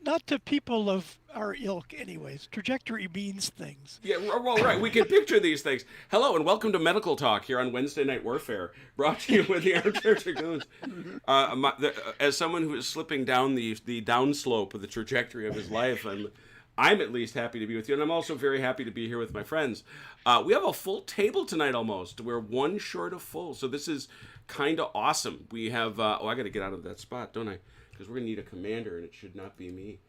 not to people of our ilk, anyways. Trajectory means things. Yeah, well, right. We can picture these things. Hello and welcome to Medical Talk here on Wednesday Night Warfare, brought to you with the Armchair Dragoons. As someone who is slipping down the downslope of the trajectory of his life, I'm at least happy to be with you, and I'm also very happy to be here with my friends. We have a full table tonight almost. We're one short of full, so this is kind of awesome. We have, I got to get out of that spot, don't I? Because we're going to need a commander, and it should not be me.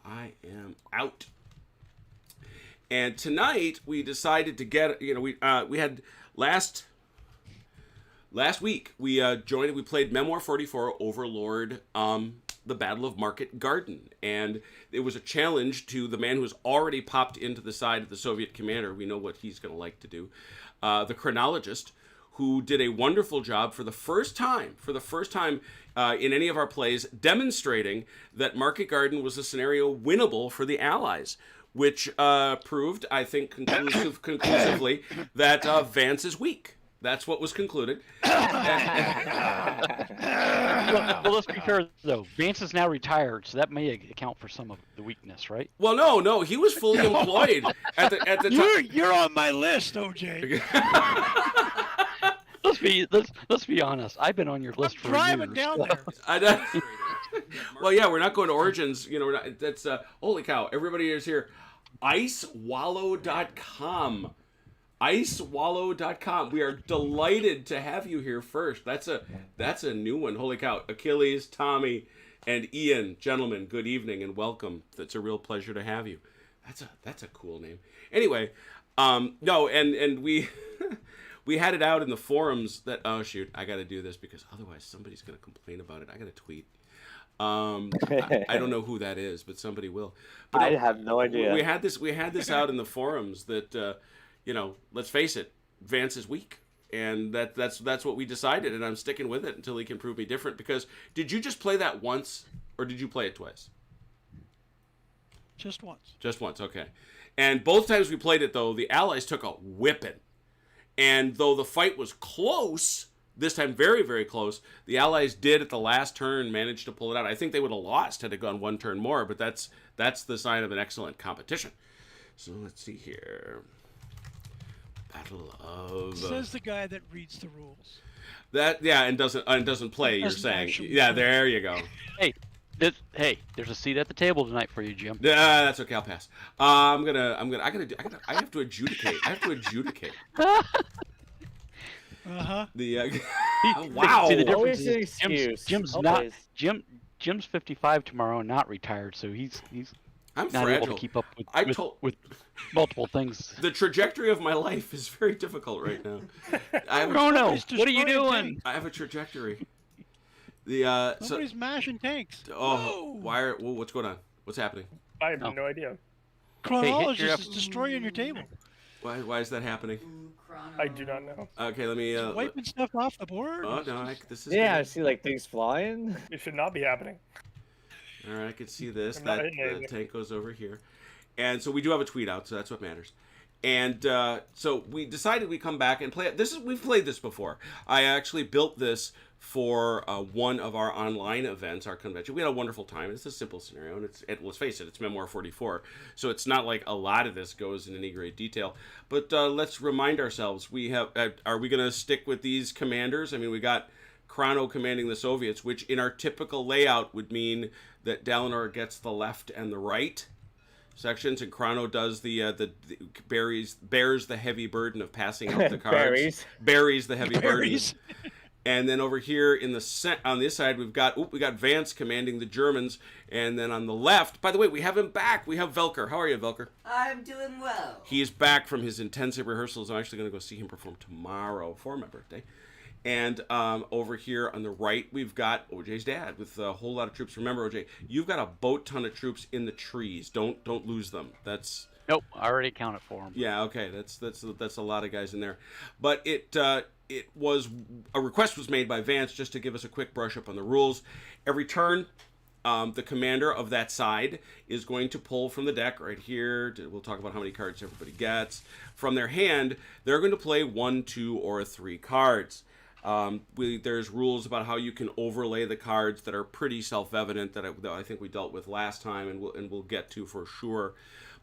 I am out. And tonight, we decided to get, we had last week, we played Memoir 44, Overlord, the Battle of Market Garden. And it was a challenge to the man who's already popped into the side of the Soviet commander. We know what he's going to like to do. The chronologist, who did a wonderful job for the first time in any of our plays, demonstrating that Market Garden was a scenario winnable for the Allies, which proved, I think, conclusively that Vance is weak. That's what was concluded. Well, let's be fair, though. Vance is now retired, so that may account for some of the weakness, right? Well, no, he was fully employed at the time. You're on my list, OJ. Let's be honest. I've been on your list for driving years. down there. Well, yeah, we're not going to Origins. That's holy cow. Everybody is here. Icewallow.com. Icewallow.com. We are delighted to have you here first. That's a new one. Holy cow. Achilles, Tommy, and Ian, gentlemen, good evening and welcome. It's a real pleasure to have you. That's a cool name. Anyway, no, and we we had it out in the forums that, oh shoot, I got to do this because otherwise somebody's going to complain about it. I got to tweet. I don't know who that is, but somebody will. But I have no idea. We had this out in the forums that let's face it, Vance is weak, and that's what we decided, and I'm sticking with it until he can prove me different. Because did you just play that once, or did you play it twice? Just once. Just once, okay. And both times we played it, though, the Allies took a whipping, and though the fight was close, this time very, very close, the Allies did at the last turn manage to pull it out. I think they would have lost had it gone one turn more, but that's the sign of an excellent competition. So let's see here. Battle of Says the guy that reads the rules. And doesn't play. You're saying, yeah. There you go. Hey, there's a seat at the table tonight for you, Jim. That's okay. I'll pass. I have to adjudicate. Uh-huh. Wow. See, the Always difference an is excuse. Jim's Always. not Jim's 55 tomorrow and not retired, so he's I'm not fragile. able to keep up with multiple things. The trajectory of my life is very difficult right now. What are you doing? I have a trajectory. Somebody's mashing tanks. Oh, what's going on? What's happening? I have no idea. Chronologist is destroying your table. Why is that happening? I do not know. Okay, let me. Wiping stuff off the board. Oh no, this is. Yeah, I see things flying. It should not be happening. All right, I can see this. I'm not That hitting anything. tank goes over here, and so we do have a tweet out, so that's what matters. And so we decided we come back and play it. We've played this before. I actually built this for one of our online events, our convention. We had a wonderful time. It's a simple scenario, and let's face it, it's Memoir 44, so it's not like a lot of this goes in any great detail. But let's remind ourselves: we have. Are we going to stick with these commanders? I mean, we got Chrono commanding the Soviets, which in our typical layout would mean that Dalinar gets the left and the right sections, and Chrono does the bears the heavy burden of passing out the cards. Buries the heavy burden. And then over here on this side, we got Vance commanding the Germans, and then on the left, by the way, we have him back. We have Velker. How are you, Velker? I'm doing well. He is back from his intensive rehearsals. I'm actually going to go see him perform tomorrow for my birthday. And over here on the right, we've got OJ's dad with a whole lot of troops. Remember, OJ, you've got a boat ton of troops in the trees. Don't lose them. Nope, I already accounted for them. Yeah, okay, that's a lot of guys in there. But it was a request was made by Vance just to give us a quick brush up on the rules. Every turn, the commander of that side is going to pull from the deck right here. We'll talk about how many cards everybody gets. From their hand, they're going to play 1, 2, or 3 cards. There's rules about how you can overlay the cards that are pretty self-evident that I think we dealt with last time, and we'll get to for sure.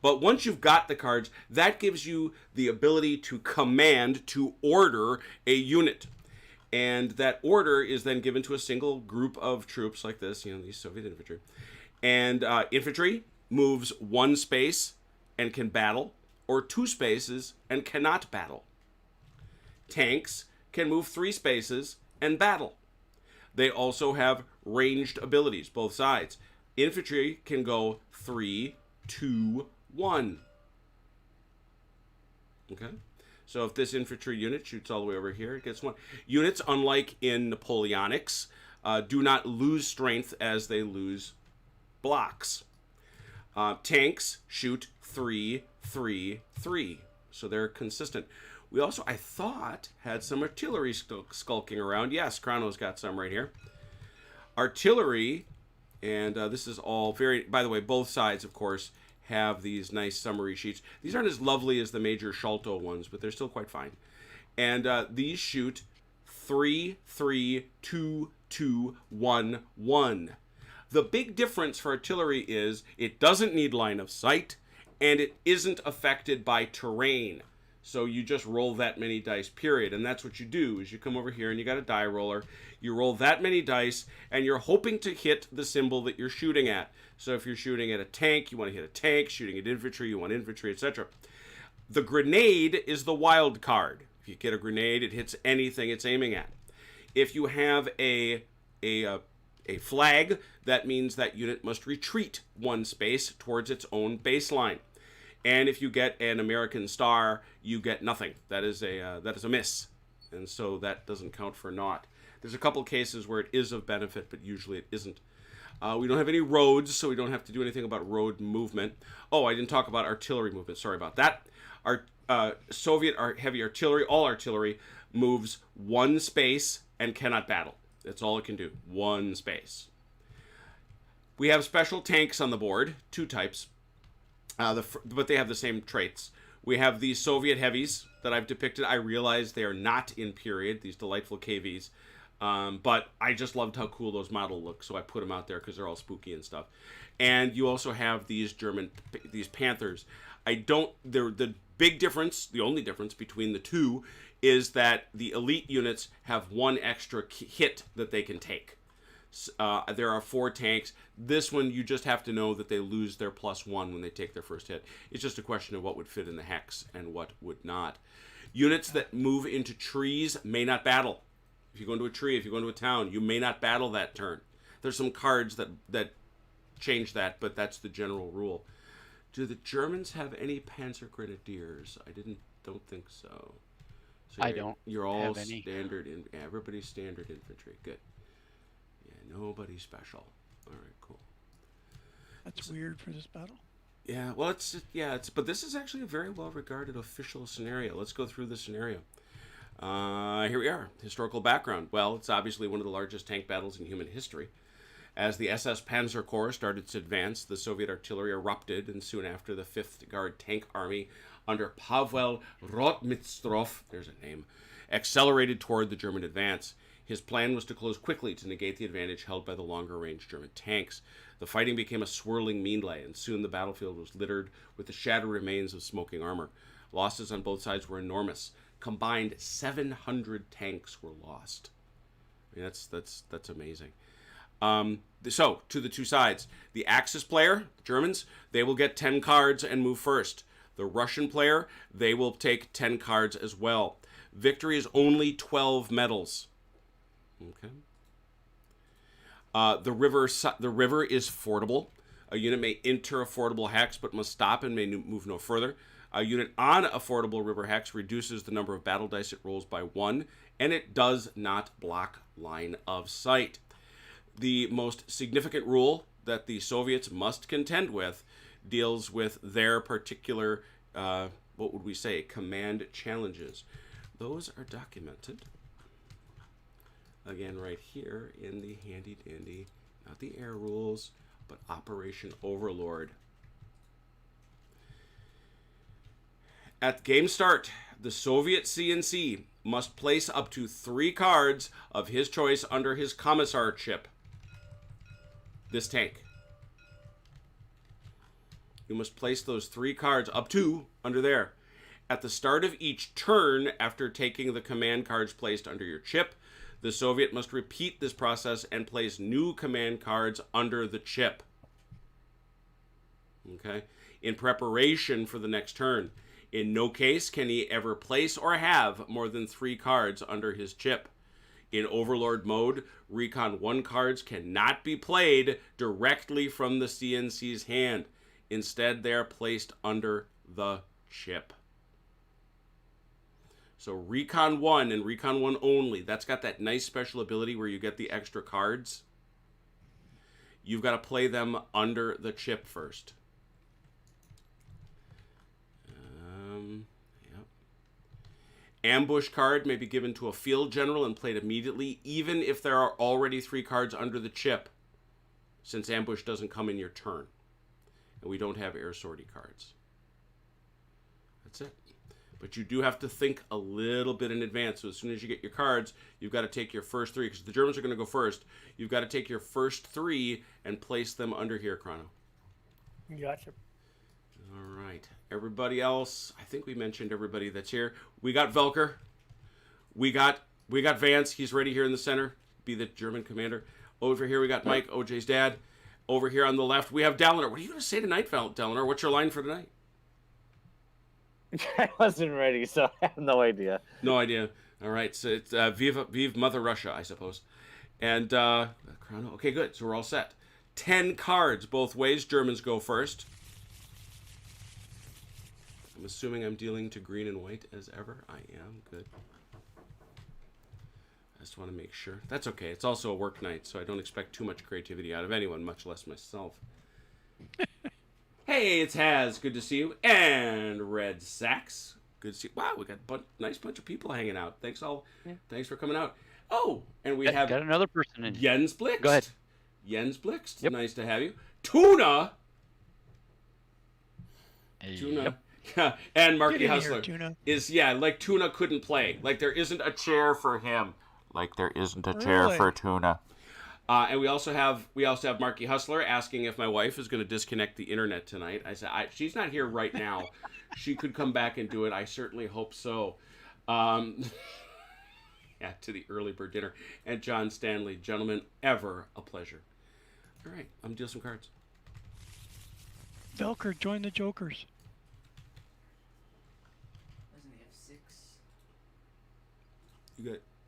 But once you've got the cards, that gives you the ability to command, to order a unit. And that order is then given to a single group of troops like this, these Soviet infantry. And infantry moves 1 space and can battle, or 2 spaces and cannot battle. Tanks can move 3 spaces and battle. They also have ranged abilities, both sides. Infantry can go 3, 2, 1. Okay? So if this infantry unit shoots all the way over here, it gets 1. Units, unlike in Napoleonics, do not lose strength as they lose blocks. Tanks shoot 3, 3, 3. So they're consistent. We also, I thought, had some artillery skulking around. Yes, Chrono's got some right here. Artillery, and this is all very, by the way, both sides, of course, have these nice summary sheets. These aren't as lovely as the Major Sholto ones, but they're still quite fine. And these shoot 3, 3, 2, 2, 1, 1. The big difference for artillery is it doesn't need line of sight, and it isn't affected by terrain. So you just roll that many dice, period. And that's what you do, is you come over here and you got a die roller. You roll that many dice, and you're hoping to hit the symbol that you're shooting at. So if you're shooting at a tank, you want to hit a tank. Shooting at infantry, you want infantry, etc. The grenade is the wild card. If you get a grenade, it hits anything it's aiming at. If you have a flag, that means that unit must retreat 1 space towards its own baseline. And if you get an American star, you get nothing. That is a miss, and so that doesn't count for naught. There's a couple cases where it is of benefit, but usually it isn't. We don't have any roads, so we don't have to do anything about road movement. Oh, I didn't talk about artillery movement. Sorry about that. Our Soviet heavy artillery, all artillery, moves 1 space and cannot battle. That's all it can do. 1 space. We have special tanks on the board, 2 types. But they have the same traits. We have these Soviet heavies that I've depicted. I realize they are not in period, these delightful KVs. But I just loved how cool those models look, so I put them out there because they're all spooky and stuff. And you also have these Panthers. The big difference, the only difference between the two, is that the elite units have 1 extra hit that they can take. There are 4 tanks. This one, you just have to know that they lose their +1 when they take their first hit. It's just a question of what would fit in the hex and what would not. Units that move into trees may not battle. If you go into a tree, if you go into a town, you may not battle that turn. There's some cards that change that, but that's the general rule. Do the Germans have any Panzer Grenadiers? Don't think so. I don't. You're all have any. standard. Everybody's standard infantry. Good. Nobody special. All right, cool. That's weird for this battle. Yeah, well, but this is actually a very well-regarded official scenario. Let's go through the scenario. Here we are. Historical background. Well, it's obviously one of the largest tank battles in human history. As the SS Panzer Corps started its advance, the Soviet artillery erupted, and soon after, the 5th Guard Tank Army under Pavel Rotmistrov, there's a name, accelerated toward the German advance. His plan was to close quickly to negate the advantage held by the longer-range German tanks. The fighting became a swirling melee, and soon the battlefield was littered with the shattered remains of smoking armor. Losses on both sides were enormous. Combined 700 tanks were lost. I mean, that's amazing. So, to the 2 sides. The Axis player, the Germans, they will get 10 cards and move first. The Russian player, they will take 10 cards as well. Victory is only 12 medals. Okay. The river is fordable. A unit may enter a fordable hex, but must stop and may move no further. A unit on a fordable river hex reduces the number of battle dice it rolls by 1, and it does not block line of sight. The most significant rule that the Soviets must contend with deals with their particular, what would we say, command challenges. Those are documented, again, right here in the handy-dandy, not the air rules, but Operation Overlord. At game start, the Soviet CNC must place up to 3 cards of his choice under his commissar chip. This tank. You must place those 3 cards up to under there. At the start of each turn, after taking the command cards placed under your chip, the Soviet must repeat this process and place new command cards under the chip. Okay? In preparation for the next turn. In no case can he ever place or have more than 3 cards under his chip. In Overlord mode, Recon 1 cards cannot be played directly from the CNC's hand. Instead, they are placed under the chip. So Recon 1 and Recon 1 only, that's got that nice special ability where you get the extra cards. You've got to play them under the chip first. Yep. Ambush card may be given to a field general and played immediately, even if there are already 3 cards under the chip, since ambush doesn't come in your turn. And we don't have air sortie cards. That's it. But you do have to think a little bit in advance. So as soon as you get your cards, you've got to take your first 3, because the Germans are going to go first. You've got to take your first 3 and place them under here, Chrono. Gotcha. All right. Everybody else, I think we mentioned everybody that's here. We got Velker. We got Vance. He's ready here in the center. Be the German commander. Over here we got Mike, OJ's dad. Over here on the left, we have Dalinar. What are you going to say tonight, Dalinar? What's your line for tonight? I wasn't ready, so I have no idea. No idea. All right, so it's Vive Mother Russia, I suppose. And Chrono. Okay, good. So we're all set. 10 cards both ways. Germans go first. I'm assuming I'm dealing to green and white as ever. I am. Good. I just want to make sure. That's okay. It's also a work night, so I don't expect too much creativity out of anyone, much less myself. Hey, it's Haz. Good to see you. And Red Sax. Good to see you. Wow, we got a nice bunch of people hanging out. Thanks all. Yeah. Thanks for coming out. Oh, and we have got another person in. Jens Blixt. Go ahead. Jens Blixt. Yep. Nice to have you. Tuna. Tuna. Yep. Yeah, and Marky Get in Hustler here, Tuna. is like Tuna couldn't play. Like there isn't a chair for him. Like there isn't a chair Really? for Tuna. And we also have Marky Hustler asking if my wife is going to disconnect the internet tonight. I said she's not here right now. She could come back and do it. I certainly hope so. Yeah, to the early bird dinner. And John Stanley, gentlemen, ever a pleasure. All right, I'm gonna deal some cards. Velker, join the Jokers. Doesn't he have 6?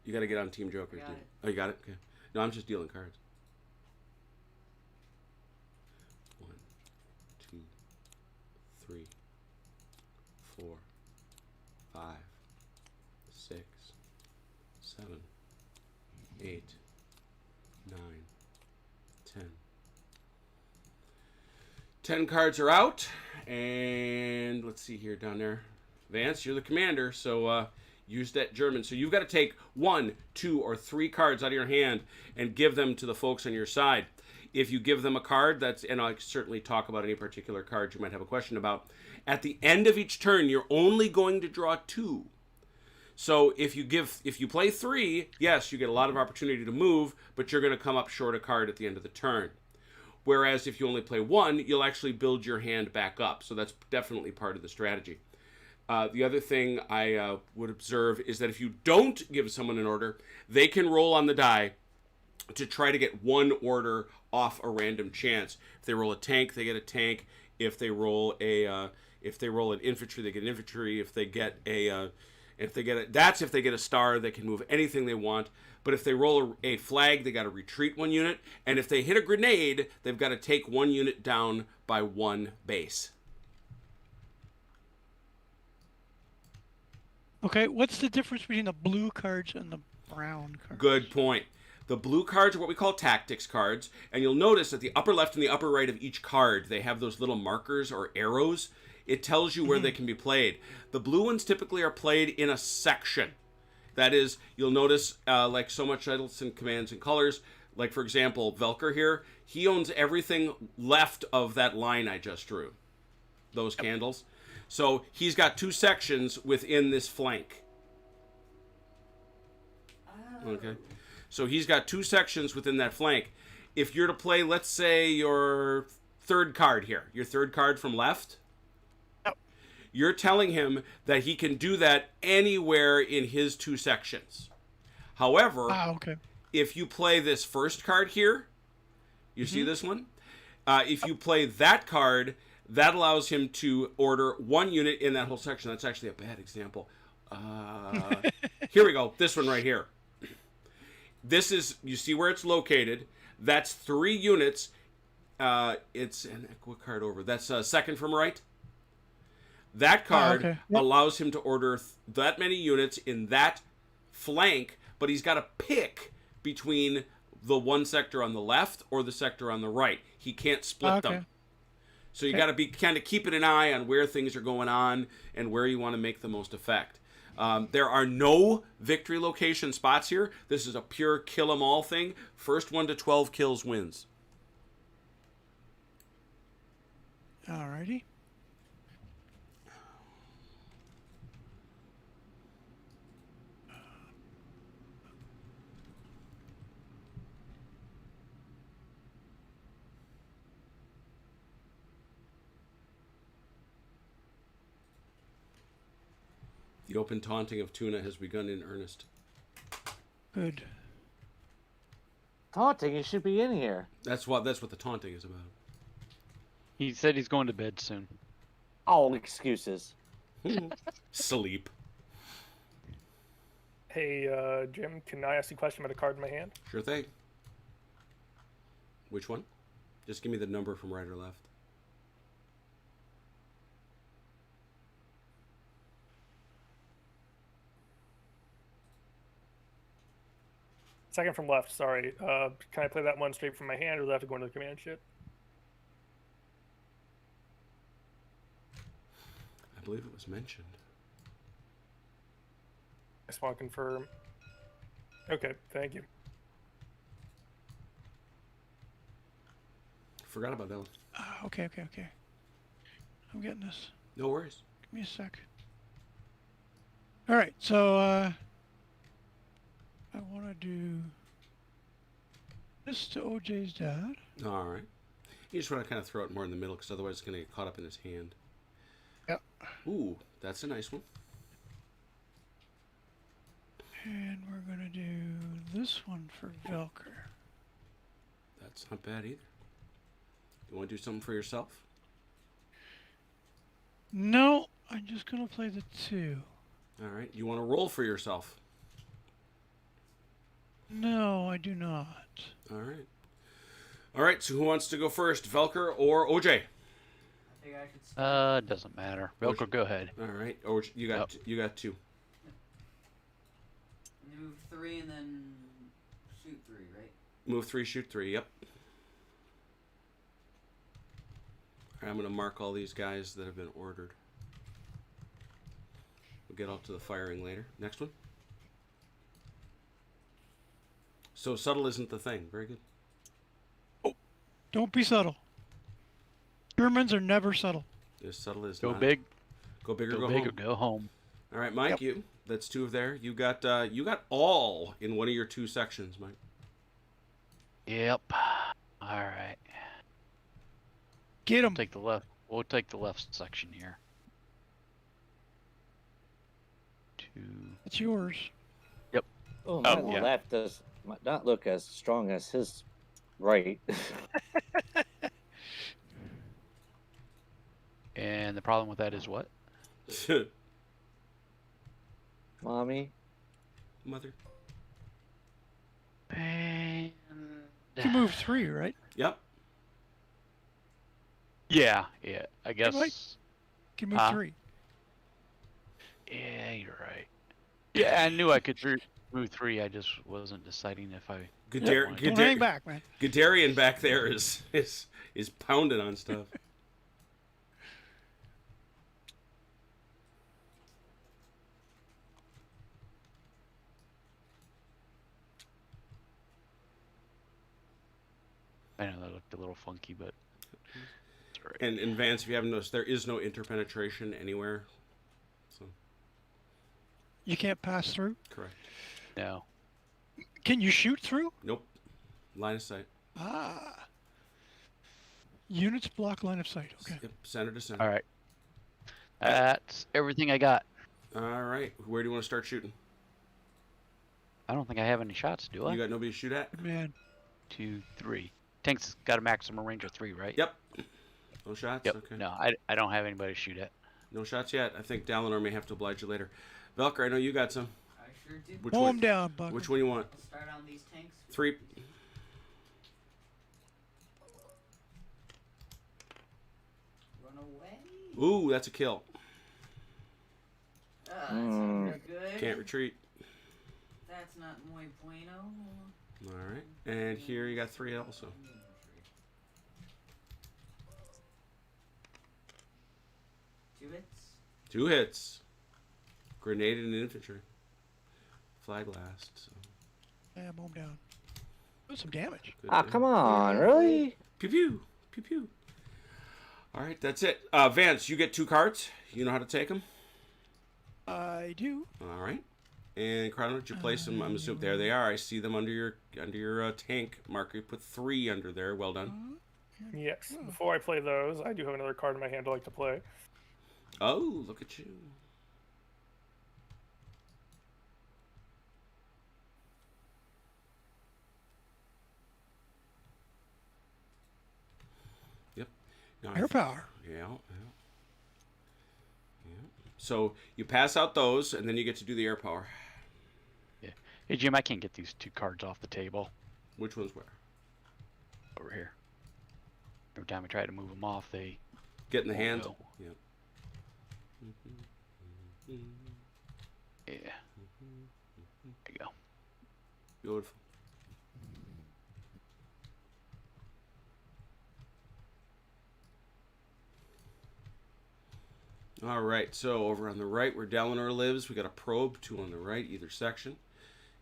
You got to get on Team Jokers. Got dude. it. Oh, you got it. Okay. No, I'm just dealing cards. 1, 2, 3, 4, 5, 6, 7, 8, 9, 10. 10 cards are out, and let's see here down there. Vance, you're the commander, so use that German. So you've got to take 1, 2, or 3 cards out of your hand and give them to the folks on your side. If you give them a card, and I'll certainly talk about any particular card you might have a question about. At the end of each turn, you're only going to draw 2. So if you play 3, yes, you get a lot of opportunity to move, but you're going to come up short a card at the end of the turn. Whereas if you only play 1, you'll actually build your hand back up. So that's definitely part of the strategy. The other thing I would observe is that if you don't give someone an order, they can roll on the die to try to get 1 order off a random chance. If they roll a tank, they get a tank. If they roll an infantry, they get an infantry. If they get a star, they can move anything they want. But if they roll a flag, they got to retreat 1 unit. And if they hit a grenade, they've got to take 1 unit down by 1 base. Okay, what's the difference between the blue cards and the brown cards? Good point. The blue cards are what we call tactics cards. And you'll notice at the upper left and the upper right of each card, they have those little markers or arrows. It tells you where they can be played. The blue ones typically are played in a section. That is, you'll notice, like so much titles and commands and colors, like for example, Velker here, he owns everything left of that line I just drew. Those candles. So he's got 2 sections within this flank. Okay. So he's got 2 sections within that flank. If you're to play, let's say, your third card here, your third card from left, Yep. you're telling him that he can do that anywhere in his 2 sections. However, Okay. if you play this first card here, you see this one? If you play that card, that allows him to order 1 unit in that whole section. That's actually a bad example. Here we go. This one right here. This is, you see where it's located. That's 3 units. It's an what card over. That's second from right. That card okay. Yep. allows him to order that many units in that flank, but he's got to pick between the one sector on the left or the sector on the right. He can't split them. So you got to be kind of keeping an eye on where things are going on and where you want to make the most effect. There are no victory location spots here. This is a pure kill 'em all thing. First 1 to 12 kills wins. Alrighty. The open taunting of Tuna has begun in earnest. Good. Taunting, you should be in here. That's what the taunting is about. He said he's going to bed soon. All excuses. Sleep. Hey, Jim, can I ask you a question about a card in my hand? Sure thing. Which one? Just give me the number from right or left. Second from left, sorry. Can I play that one straight from my hand, or do I have to go into the command ship? I believe it was mentioned. I just want to confirm. Okay, thank you. Forgot about that one. Okay. I'm getting this. No worries. Give me a sec. All right, so I want to do this to OJ's dad. All right. You just want to kind of throw it more in the middle because otherwise it's going to get caught up in his hand. Yep. Ooh, that's a nice one. And we're going to do this one for Velker. That's not bad either. You want to do something for yourself? No, I'm just going to play the 2. All right. You want to roll for yourself? No, I do not. All right. All right. So who wants to go first, Velker or OJ? I think I could start. Doesn't matter. Velcro, go ahead. All right. Or you got Yep. you got 2. Move 3 and then shoot 3, right? Move 3, shoot 3. Yep. All right, I'm going to mark all these guys that have been ordered. We'll get up to the firing later. Next one. So subtle isn't the thing. Very good. Don't be subtle. Germans are never subtle. Yes, subtle is Go not. big. Go big or Go go big home. or go home. All right, Mike, Yep. you. That's 2 of there. You got all in one of your 2 sections, Mike. Yep. All right. Get him. Take the left. We'll take the left section here. 2. It's yours. Oh, my yeah. left does not look as strong as his right. And the problem with that is what? Mommy. Mother. And... You can move 3, right? Yep. Yeah. I guess. Mike. You can move 3. Yeah, you're right. Yeah, I knew I could move 3. I just wasn't deciding if I. Don't hang back, man. Guderian back there is pounding on stuff. I know that looked a little funky, but. It's all right. And in Vance, if you haven't noticed, there is no interpenetration anywhere. So You can't pass through. correct. No. Can you shoot through? Nope. Line of sight. Ah. Units block line of sight. Okay. Yep. Center to center. All right. That's everything I got. All right. Where do you want to start shooting? I don't think I have any shots, do I? You got nobody to shoot at? Good man. 2, 3. Tank's got a maximum range of 3, right? Yep. No shots? Yep. Okay. No, I don't have anybody to shoot at. No shots yet. I think Dalinor may have to oblige you later. Velker, I know you got some. I sure do. Which Pull one? him down, Buck. Which one you want? I'll start on these tanks. 3. Run away. Ooh, that's a kill. That's not real good. Can't retreat. That's not muy bueno. All right. And here you got 3 also. Two hits. 2 hits. Grenade and infantry. Flag last. So. Yeah, mow him down. Do some damage. Good Ah, deal. come on, really? Pew pew. Pew pew. All right, that's it. Vance, you get 2 cards. You know how to take them? I do. All right. And Chrono, did you place them? I'm assuming there they are. I see them under your tank marker. You put 3 under there. Well done. Yes. Before I play those, I do have another card in my hand I like to play. Oh, look at you. Yep. Now Air power. Yeah. So you pass out those, and then you get to do the air power. Yeah. Hey, Jim, I can't get these 2 cards off the table Which one's where? over here. Every time I try to move them off, they... Get in the won't hand. go. Yep. Yeah. There you go. Beautiful. All right, so over on the right where Dalinor lives, we got a probe, 2 on the right, either section.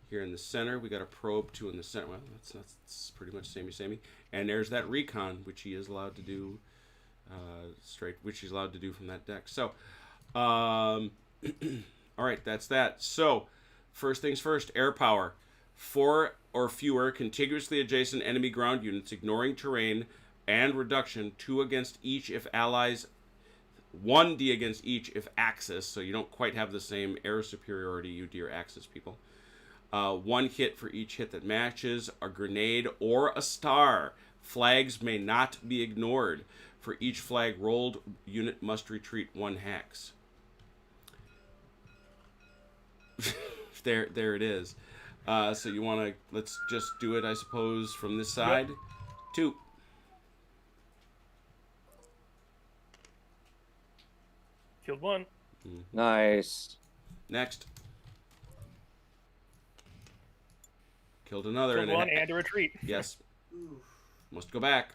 Here in the center, we got a probe, 2 in the center. Well, that's pretty much samey. And there's that recon, which he is allowed to do which he's allowed to do from that deck. So, all right, that's that. So, first things first, air power. 4 or fewer contiguously adjacent enemy ground units, ignoring terrain and reduction, 2 against each if allies, 1d against each if axis, so you don't quite have the same air superiority you do your axis people. 1 hit for each hit that matches, a grenade or a star. Flags may not be ignored. For each flag rolled, unit must retreat 1 hex. There it is. So you want to, let's just do it, I suppose, from this side. 2. Killed 1. Nice. Next. Killed another. Killed 1 and a retreat. Yes. Oof. Must go back.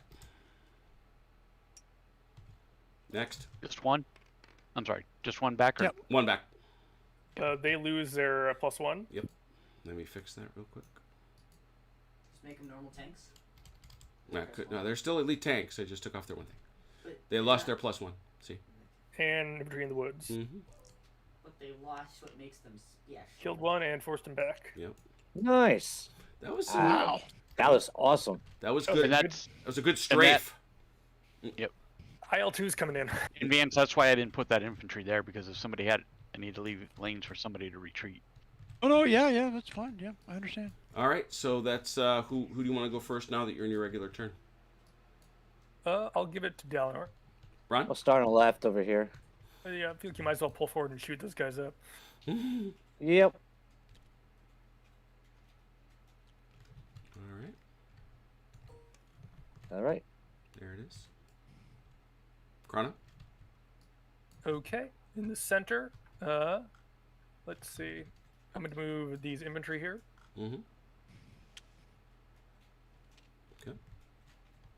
Next. Just 1? I'm sorry, just 1 back? Or... Yep. 1 back. They lose their +1. Yep. Let me fix that real quick. Just make them normal tanks. No, they're still elite tanks. I just took off their 1 thing. But They lost their +1. See? And infantry in the woods. Mm-hmm. But they lost what makes them special. Killed 1 and forced him back. Yep. Nice. That was Wow. That was awesome. that was Oh, good. And That that's... was a good strafe. IL-2's coming in. In Vance, that's why I didn't put that infantry there, because if somebody had... I need to leave lanes for somebody to retreat. Oh no, yeah, that's fine. Yeah, I understand. All right. So that's who do you want to go first now that you're in your regular turn? I'll give it to Dalinor. Ron? I'll start on the left over here. Yeah, I feel like you might as well pull forward and shoot those guys up. Yep. All right. All right. There it is. Chrono? Okay, in the center, let's see. I'm going to move these infantry here, Mm-hmm. Okay.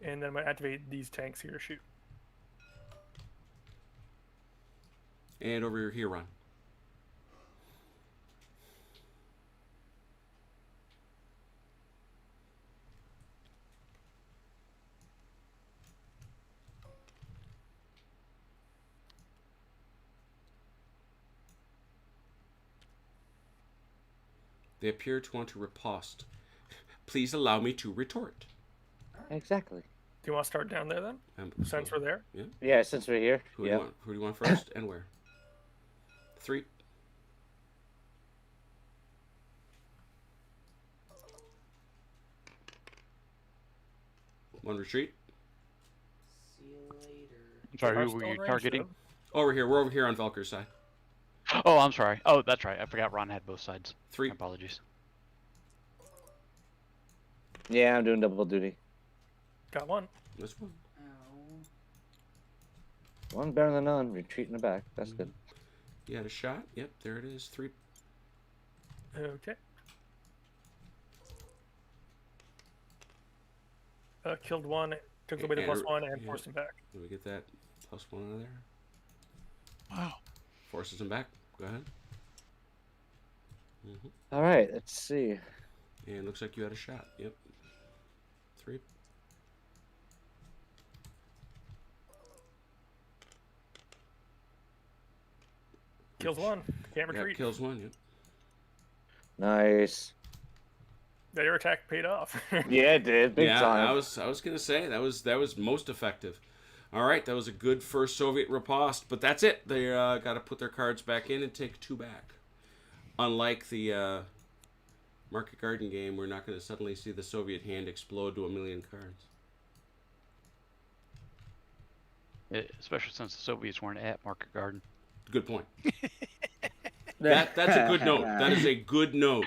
and then I'm going to activate these tanks here to shoot. And over here, Ron. They appear to want to riposte. Please allow me to retort. Exactly. Do you want to start down there then? Since we're there. Yeah, since we're here. Who do Yeah. you want? Who do you want first, and where? 3. One retreat. See you later. I'm sorry, I'm who were still you in range, targeting? Over here. We're over here on Velker's side. Oh, I'm sorry. Oh, that's right. I forgot Ron had both sides. 3. My apologies. Yeah, I'm doing double duty. Got one. This one. Ow. One better than none. Retreat in the back. That's good. You had a shot. Yep, there it is. 3. Okay. Killed one, took away the And- +1, and yeah. forced him back. Let me get that +1 out of there. Wow. Forces him back. Go ahead. Hmm. All right. Let's see. And looks like you had a shot. Yep. 3. Kills one. Can't Yeah, retreat. kills 1. Yep. Nice. That air attack paid off. Yeah, it did. Big yeah, time. I was gonna say that was most effective. All right, that was a good first Soviet riposte, but that's it. They got to put their cards back in and take 2 back. Unlike the Market Garden game, we're not going to suddenly see the Soviet hand explode to 1,000,000 cards. Especially since the Soviets weren't at Market Garden. Good point. That's a good note. That is a good note.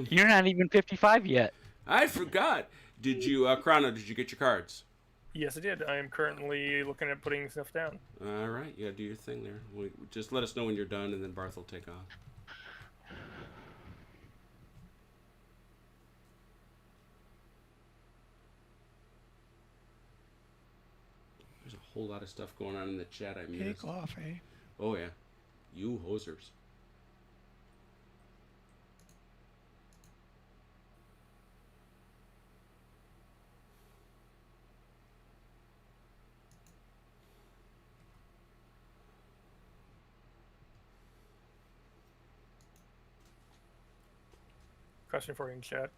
You're not even 55 yet. I forgot. Did you, Chrono? Did you get your cards? Yes, I did. I am currently looking at putting stuff down. All right, you gotta do your thing there. Just let us know when you're done, and then Barth will take off. There's a whole lot of stuff going on in the chat I missed. Take off, eh? Oh yeah, you hosers. Question for you in chat.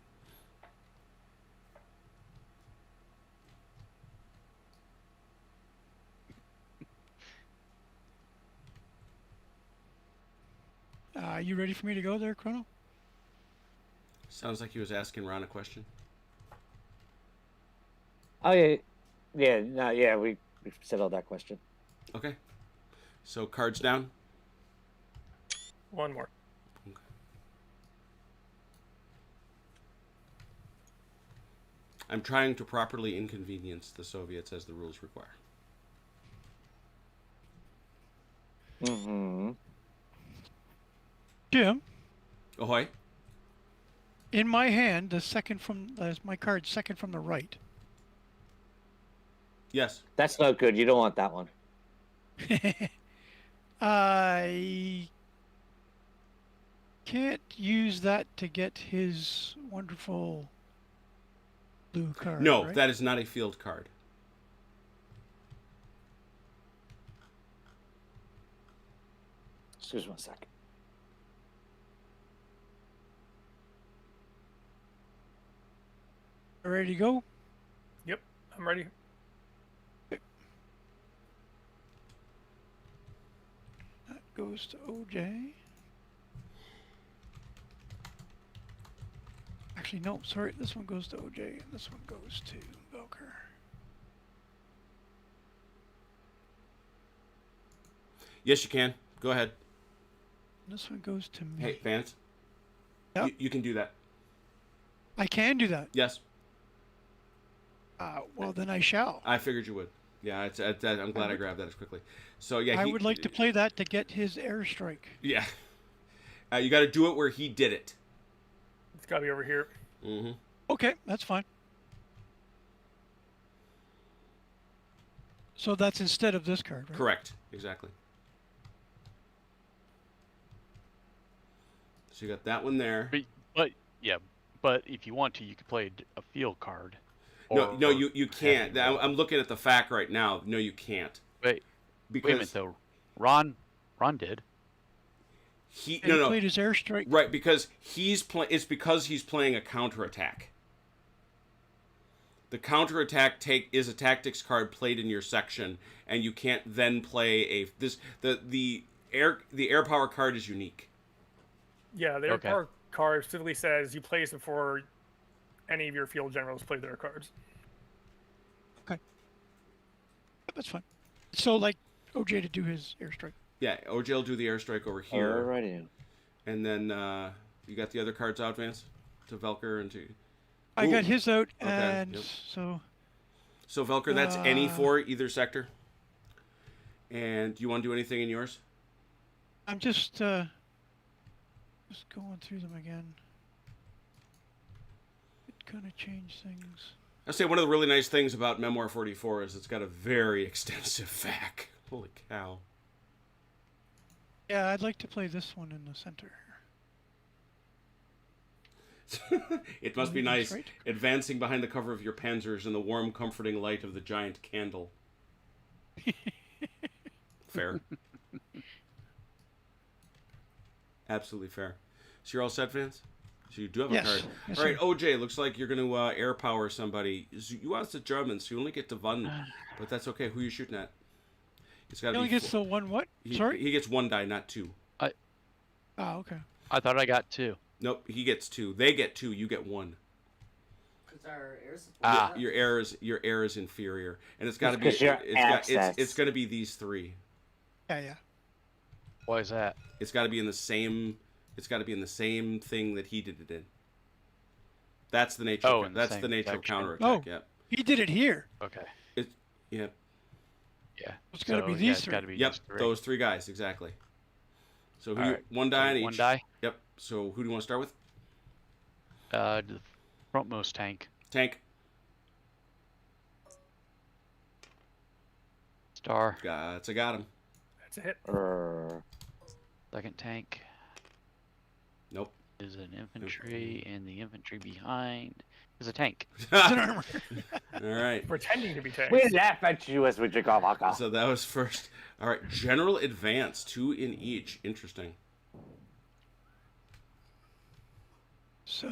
You ready for me to go there, Chrono? Sounds like he was asking Ron a question. Oh yeah, yeah, no, yeah. We settled that question. Okay. So cards down. One more. Okay. I'm trying to properly inconvenience the Soviets as the rules require. Mm-hmm. Jim, Ahoy. in my hand, the second from my card, second from the right. Yes. That's not good. You don't want that one. I can't use that to get his wonderful blue card. No, right? that is not a field card. Excuse me 1 second. Ready to go? Yep, I'm ready. That goes to OJ. Actually, no, sorry. This one goes to OJ, and this one goes to Velker. Yes, you can. Go ahead. This one goes to me. Hey, Vance. Yep. You can do that. I can do that. Yes. Well, then I shall. I figured you would. Yeah, I'm glad I grabbed that as quickly. So yeah, I would like to play that to get his airstrike. Yeah. You got to do it where he did it. It's got to be over here. Mm-hmm. Okay, that's fine. So that's instead of this card, right? Correct. Exactly. So you got that one there. But if you want to, you could play a field card. No, you can't. I'm looking at the fact right now. No, you can't. Wait, Because wait a minute though. Ron did. He And he no. played his airstrike. Right, because it's because he's playing a counterattack. The counterattack is a tactics card played in your section, and you can't then play the air power card is unique. Yeah, their Okay. power card specifically says you place before any of your field generals play their cards. That's fine. So, like, OJ to do his airstrike. Yeah, OJ will do the airstrike over here, Alrighty. and then you got the other cards out, Vance, to Velker and to. I got Ooh. his out, Okay, and yep. so So Velker, that's any Uh, for either sector. And do you want to do anything in yours? I'm just going through them again. It kind of changed things. I'll say one of the really nice things about Memoir 44 is it's got a very extensive FAQ. Holy cow. Yeah, I'd like to play this one in the center. It must be That's nice right. advancing behind the cover of your panzers in the warm, comforting light of the giant candle. Fair. Absolutely fair. So you're all set, Vance? So you do have a Yes. card. Yes, All right, sir. OJ, looks like you're going to air power somebody. You asked the German, so you only get to one, but that's okay. Who are you shooting at? It's got He to only be gets the one what? Sorry? He gets one die, not two. Oh, okay. I thought I got 2. Nope, he gets two. They get two. You get one. Because our air support. Ah. Your air is inferior, and it's got to be. It's 'cause your It's going to be these three. Yeah. Why is that? It's got to be in the same. It's got to be in the same thing that he did it in. That's the nature. Oh, in the that's same the nature of section. counterattack. Oh. Yep. He did it here. Okay. Yeah. Yeah. It's gotta be yeah, these it's three. gotta be Yep. these 3. Those three guys exactly. So who? Alright. One die on each. One die. Yep. So who do you want to start with? The frontmost tank. Tank. Star. Got him. That's a hit. Second tank Nope. is an infantry, and the infantry behind is a tank. It's an armor. All right. Pretending to be tanks. We laugh at you as we drink our vodka. So that was first. All right. General advance, 2 in each. Interesting. So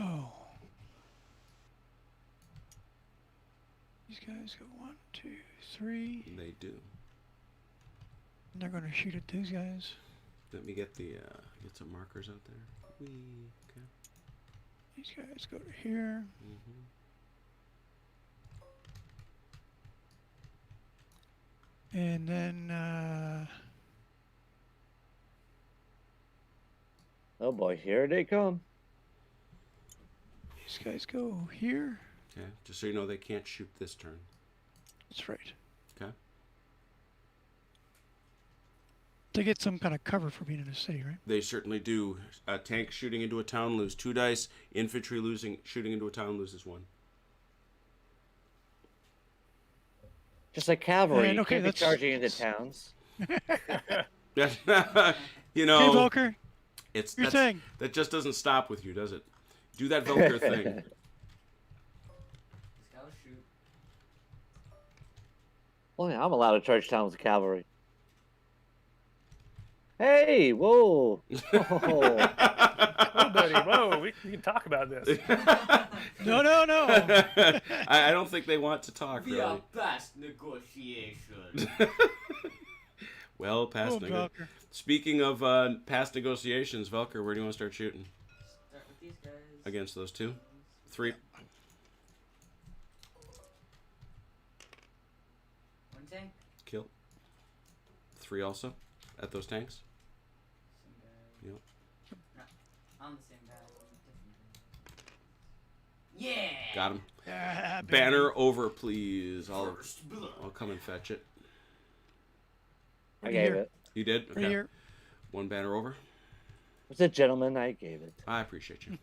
these guys go 1, 2, 3, They do. and they're going to shoot at these guys. Let me get get some markers out there. Whee. Okay. These guys go to here. Mm-hmm. And then Oh boy, here they come. these guys go here. Okay. Just so you know, they can't shoot this turn. That's right. Okay. They get some kind of cover for being in a city, right? They certainly do. A tank shooting into a town lose 2 dice. Infantry shooting into a town loses 1. Just like cavalry, And, you okay, can't be that's- charging into towns. You Hey, know, Volker, it's your that's- thing. that just doesn't stop with you, does it? Do that Velker thing. He's gotta shoot. Well, yeah, I'm allowed to charge towns with cavalry. Hey, whoa. Oh. Whoa, buddy. Whoa, we can talk about this. No. I don't think they want to talk, The really. best negotiation. Well, past Oh, Volker. Speaking of past negotiations, Velker, where do you want to start shooting? Start with these guys. Against those 2? 3? One tank. Kill. 3 also? At those tanks? Same guy. Yep. No, on the same guy. Different guy. Yeah. Got him. Yeah, baby. Banner over, please. I'll First blood. come and fetch it. I gave Here. it. You did? Right here. 1 banner over. It's a gentleman, I gave it. I appreciate you. And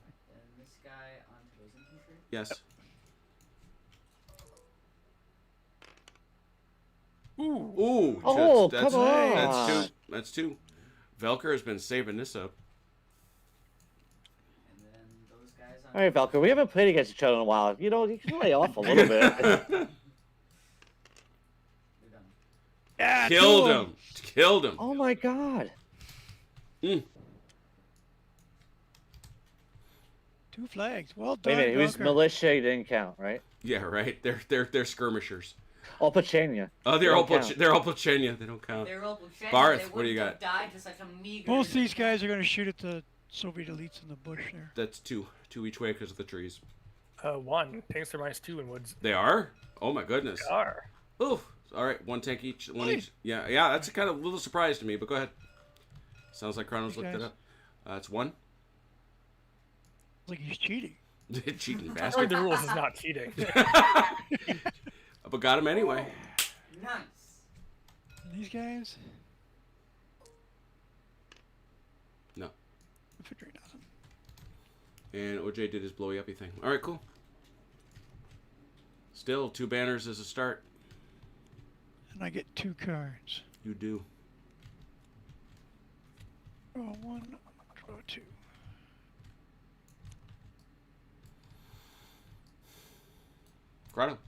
this guy onto those infantry. Yes. Ooh. Ooh. Oh, that's, come on. That's 2. Velker has been saving this up. And then those guys on. All right, Valkyrie, we haven't played against each other in a while. You know, you can lay off a little bit. They're done. Yeah, Killed two of him. Killed him. Oh my god. 2 flags. Well Wait a done, minute, he was Gunker. militia. He didn't count, right? Yeah, right. They're skirmishers. Oh, Pachenia. Oh, They don't count. they're all Pachenia. They don't count. They're all Buchanan, Barth, they what do you wouldn't have got? died to such a meager. Both these guys are going to shoot at the Soviet elites in the bush there. That's two each way because of the trees. 1. Tanks are -2 in woods. They are. Oh my goodness. They are. Oof. All right, 1 tank each. One Nice. each. Yeah. That's a kind of little surprise to me. But go ahead. Sounds like Chronos These looked it guys. up. It's 1. Like he's cheating. Cheating Following bastard. the rules is not cheating. But got him anyway. Nice. And these guys, No. infantry, nothing. And OJ did his blowy uppy thing. All right, cool. Still 2 banners as a start. And I get 2 cards. You do. Draw 1, draw 2. Grotto.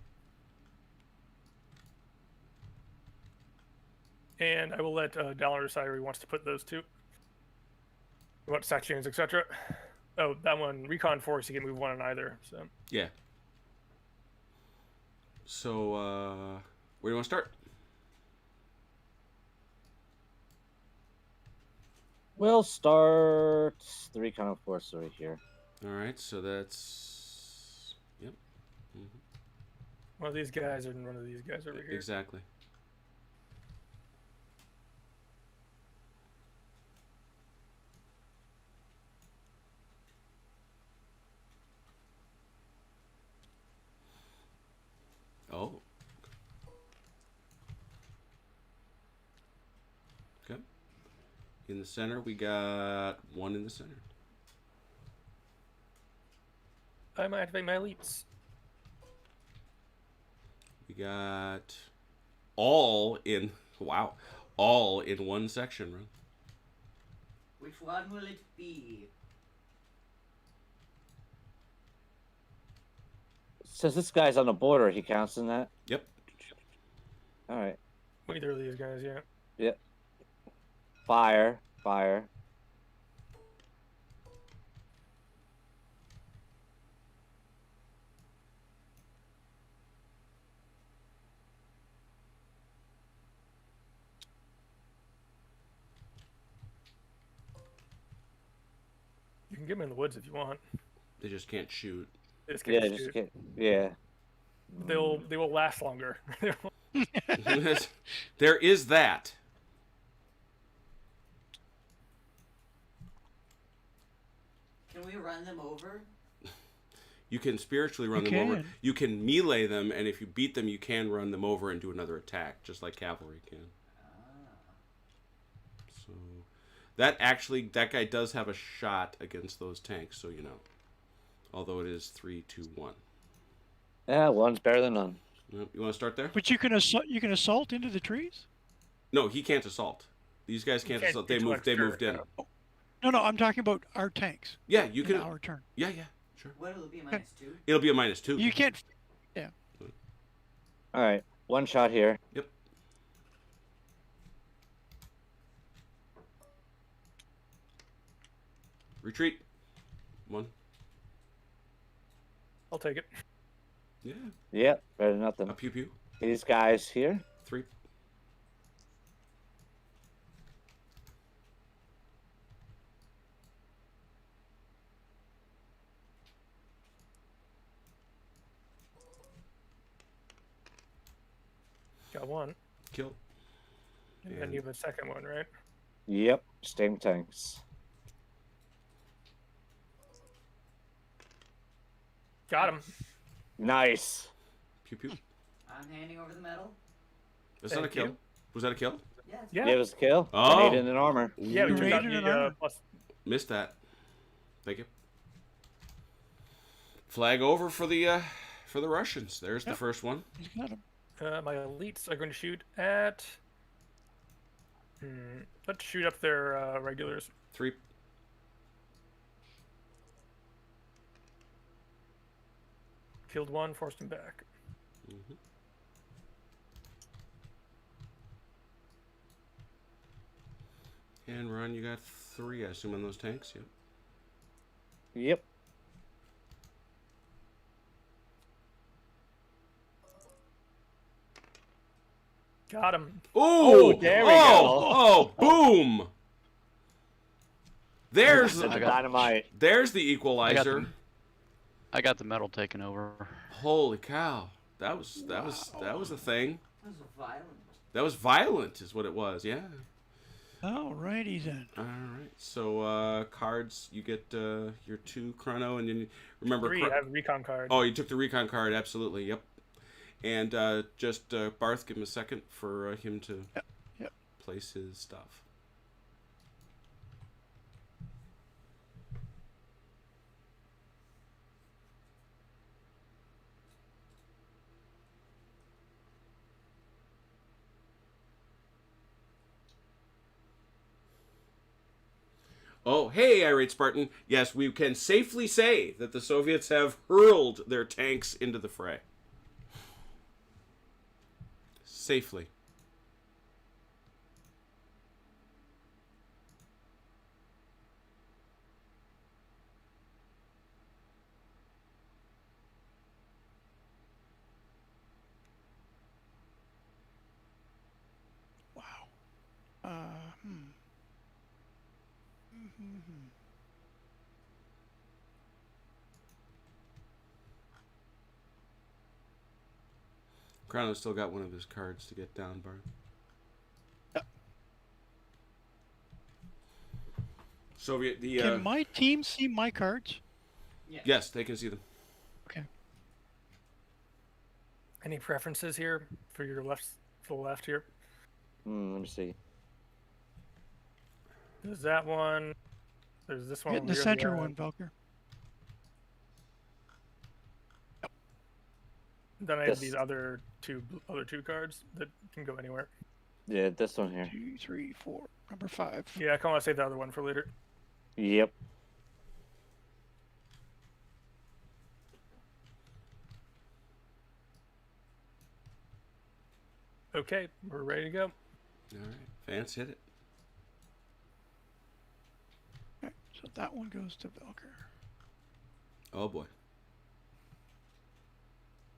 And I will let Dollar decide where he wants to put those 2. What sections, etc. Oh, that one, Recon Force, you can move 1 on either. So Yeah. So, where do you want to start? We'll start the recon force right here. All right, so that's... Yep. one of these guys and one of these guys over here. Exactly. Oh. Okay. In the center, we got 1 in the center. I might activate my elites. We got all in... Wow. All in 1 section, Ron. Which one will it be? Since this guy's on the border, he counts in that. Yep. All right. Either of these guys, yeah. Yep. Fire. Fire. You can get them in the woods if you want. They just can't shoot. They just Yeah, can't just shoot. get, yeah. They will last longer. There is that. Can we run them over? You can spiritually run You them over. can. You can melee them, and if you beat them, you can run them over and do another attack, just like cavalry can. So that guy does have a shot against those tanks, so you know. Although it is 3, 2, 1. Yeah, one's better than none. Yep. You want to start there? But you can assault into the trees? No, he can't assault. These guys can't can't assault. do They too moved. much They sure, moved in. no. No, I'm talking about our tanks. Yeah, you In can. our turn. Yeah, sure. What will it be, -2? It'll be a -2. You can't. All right. One shot here. Yep. Retreat. 1. I'll take it. Yeah. Yep. Better than nothing. A pew pew. These guys here. 3. Got 1. Kill. And then you have a second one, right? Yep. Same tanks. Got him. Nice. Pew pew. I'm handing over the medal. Is that a Thank kill? you. Was that a kill? Yes. Yeah. Yeah, it was a kill. Oh. Grenade in an armor. Yeah, we Ooh, took out Rated and the armor. plus. Missed that. Thank you. Flag over for the Russians. There's the Yep. first one. He's got 'em. My elites are going to shoot at. Let's shoot up their regulars. 3. Killed 1, forced him back. And Ron, you got 3, I assume, on those tanks. Yep. Yep. Got him. Oh, there we go. Oh, boom. There's I got- Dynamite. there's the equalizer. I got the metal taken over. Holy cow. That was a thing. That was violent. That was violent is what it was. Yeah. Alrighty then. All right. So cards, you get your 2 chrono, and then remember. 3. I have a recon card. Oh, you took the recon card. Absolutely. Yep. And just Barth, give him a second for him to Yep. place his stuff. Oh, hey, Irate Spartan. Yes, we can safely say that the Soviets have hurled their tanks into the fray. Safely. Wow. Chrono's still got one of his cards to get down, Barth. Yep. Soviet, the Can my team see my cards? yes, they can see them. Okay. Any preferences here for your left, full left here? Let me see. There's that one. There's this one. Get in the over here, center yeah. one, Velker. Then I have This- these other two cards that can go anywhere. Yeah, this one here. 2, 3, 4. Number 5. Yeah, I kind of want to save the other one for later. Yep. Okay, we're ready to go. All right, Vance, hit it. Okay, so that one goes to Velker. Oh boy.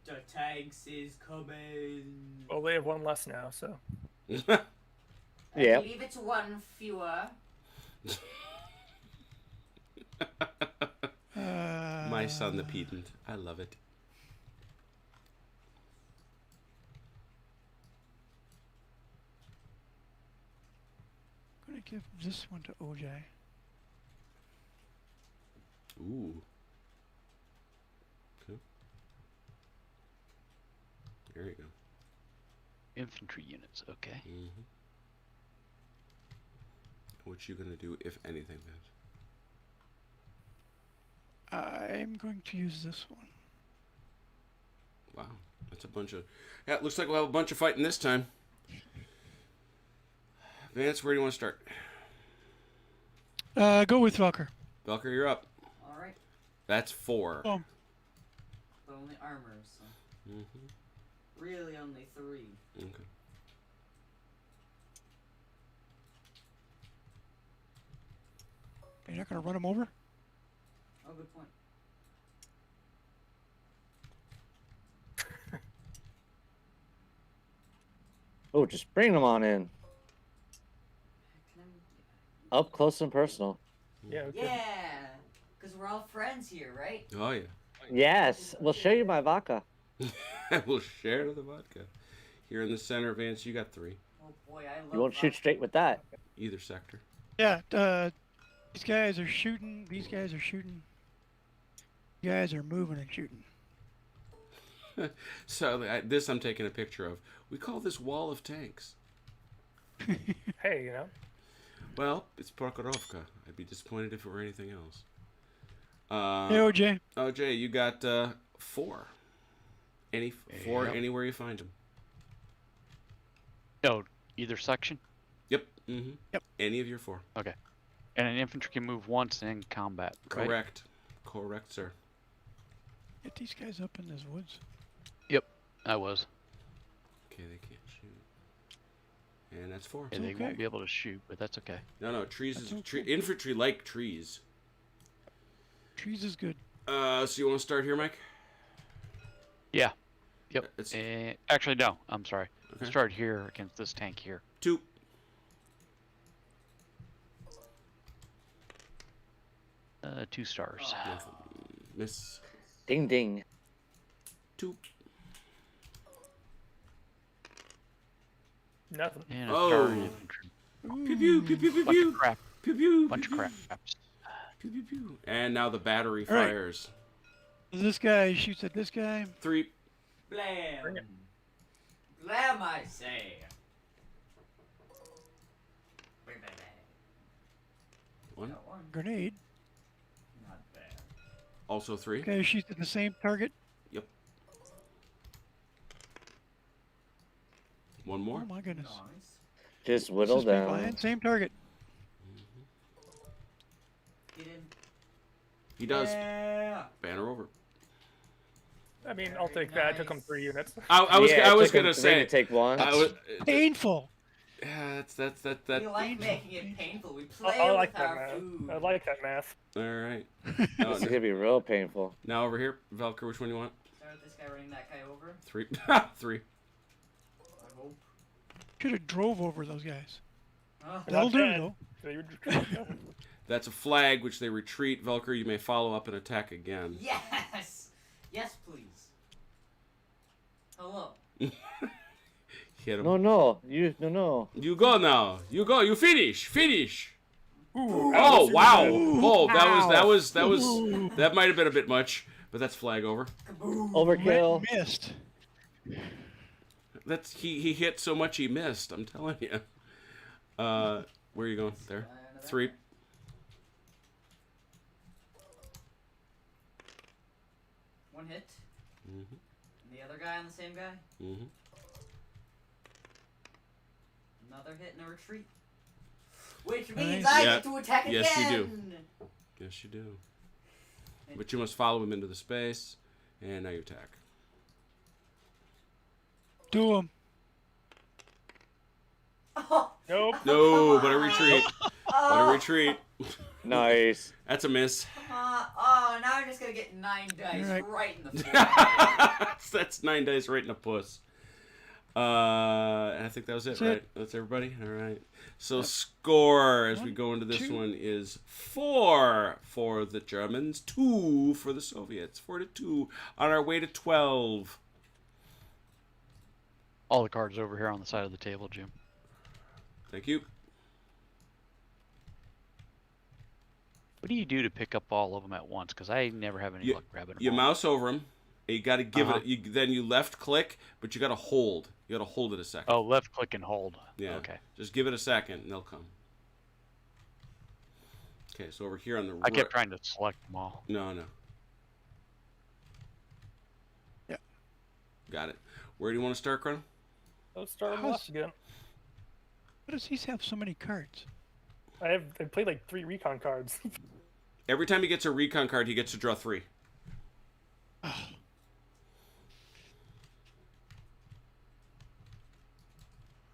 The tanks is coming. Well, they have one less now, so. I Yep. believe it's one fewer. My son, the pedant. I love it. I'm gonna give this one to OJ. Ooh. Okay. There you go. Infantry units, okay. Mm-hmm. What you gonna do, if anything, Vance? I'm going to use this one. Wow, that's a bunch of. Yeah, it looks like we'll have a bunch of fighting this time. Vance, where do you want to start? Go with Velker. Velker, you're up. Alright. That's 4. Oh, But only armor, so. Mm-hmm. Really only 3. Okay. you're not gonna run him over? Oh, good point. Oh, just bring them on in. Can I... Up close and personal. Yeah, okay. Yeah! Because we're all friends here, right? Oh yeah. Yes, we'll show you my vodka. We'll share the vodka. Here in the center, Vance, you got 3. Oh boy, I love You won't shoot vodka. straight with that. Either sector. Yeah, these guys are shooting. These guys are shooting. You guys are moving and shooting. So this I'm taking a picture of. We call this wall of tanks. Hey, you know. Well, it's Prokhorovka. I'd be disappointed if it were anything else. Hey, OJ. OJ, you got 4. Any 4 Yep. anywhere you find them. No, either section. Yep. Mm-hmm. Yep. Any of your 4. Okay. And an infantry can move once in combat. Right? Correct. Correct, sir. Get these guys up in those woods. I was. Okay, they can't shoot. And that's 4. Yeah, they okay. won't be able to shoot, but that's okay. No, trees That's is okay. infantry like trees. Trees is good. So you want to start here, Mike? Yeah. Yep. It's Actually, no. I'm sorry. Okay. Start here against this tank here. 2. 2 stars. Nothing. Miss. Ding ding. 2. Nothing. And a Oh. star in infantry. Pew pew pew pew pew Bunch of pew. crap. Pew pew. Bunch of pew, craps. Pew pew pew. And now the battery All right. fires. This guy shoots at this guy. 3. Blam. Blam, I say. Bang, bang, bang. 1. Got one. Grenade. Not bad. Also 3. Guy shoots at the same target. Yep. 1 more. Oh my goodness. Nice. Just whittle This is down. flying. Same target. Get in. He does. Yeah. Banner over. I mean, I'll Very take that. I took nice. him 3 units. I was Yeah, it was took him gonna 3 say. to take one. I was, Painful. yeah, that. We like making it painful. We play I with like that our math. food. I like that math. All right. This is gonna be real painful. Now over here, Velker. Which one do you want? Start with this guy running that guy over. 3. 3. I hope. Should have drove over those guys. Oh, That'll do bad. though. They would- That's a flag, which they retreat. Velker, you may follow up and attack again. yes! Yes, please. Hello. Hit him. No. No. You go now. You go. You finish. Finish. Ooh, Oh ouch. wow. Oh, that might have been a bit much, but that's flag over. Kaboom. Overkill. Missed. That's he hit so much he missed. I'm telling you. Where are you going? There. 3. One hit. Mhm. And the other guy on the same guy. Mhm. Another hit and a retreat. Which Nice. means I Yeah. get to attack Yes, you do. again. Yes, you do. But you must follow him into the space, and now you attack. Do him. Oh, Nope. No, but a retreat. But a oh, retreat. Nice. That's a miss. come on. Oh, now I'm just gonna get 9 dice Alright. right in the face. That's 9 dice right in the puss. And I think that was it, That's right? it. That's everybody? All right. So score as we 1, go into this 2. one is 4 for the Germans, 2 for the Soviets. 4-2 on our way to 12. All the cards over here on the side of the table, Jim. Thank you. What do you do to pick up all of them at once? Because I never have any luck grabbing them You all. mouse over them. You got to give Uh-huh. it. Then you left click, but you got to hold. You got to hold it a second. Oh, left click and hold. Yeah. Okay. Just give it a second, and they'll come. Okay, so over here on the I kept trying to select them all. No. Yeah. Got it. Where do you want to start, Chrono? Let's start with How's- left again. Why does he have so many cards? I played like 3 recon cards. Every time he gets a recon card, he gets to draw 3.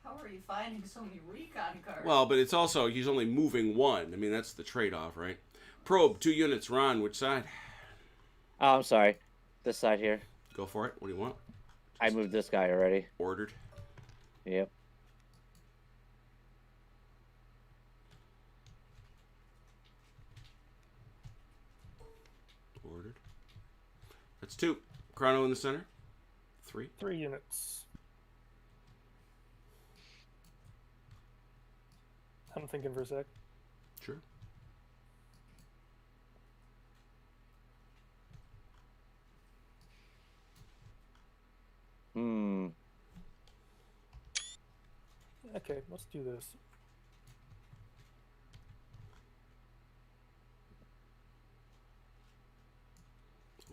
How are you finding so many recon cards? Well, but it's also, he's only moving 1. I mean, that's the trade-off, right? Probe, 2 units. Ron, which side? Oh, I'm sorry. This side here. Go for it. What do you want? I moved this guy already. Ordered. Yep. Ordered. That's 2. Chrono in the center. 3. 3 units. I'm thinking for a sec. Sure. Okay, let's do this.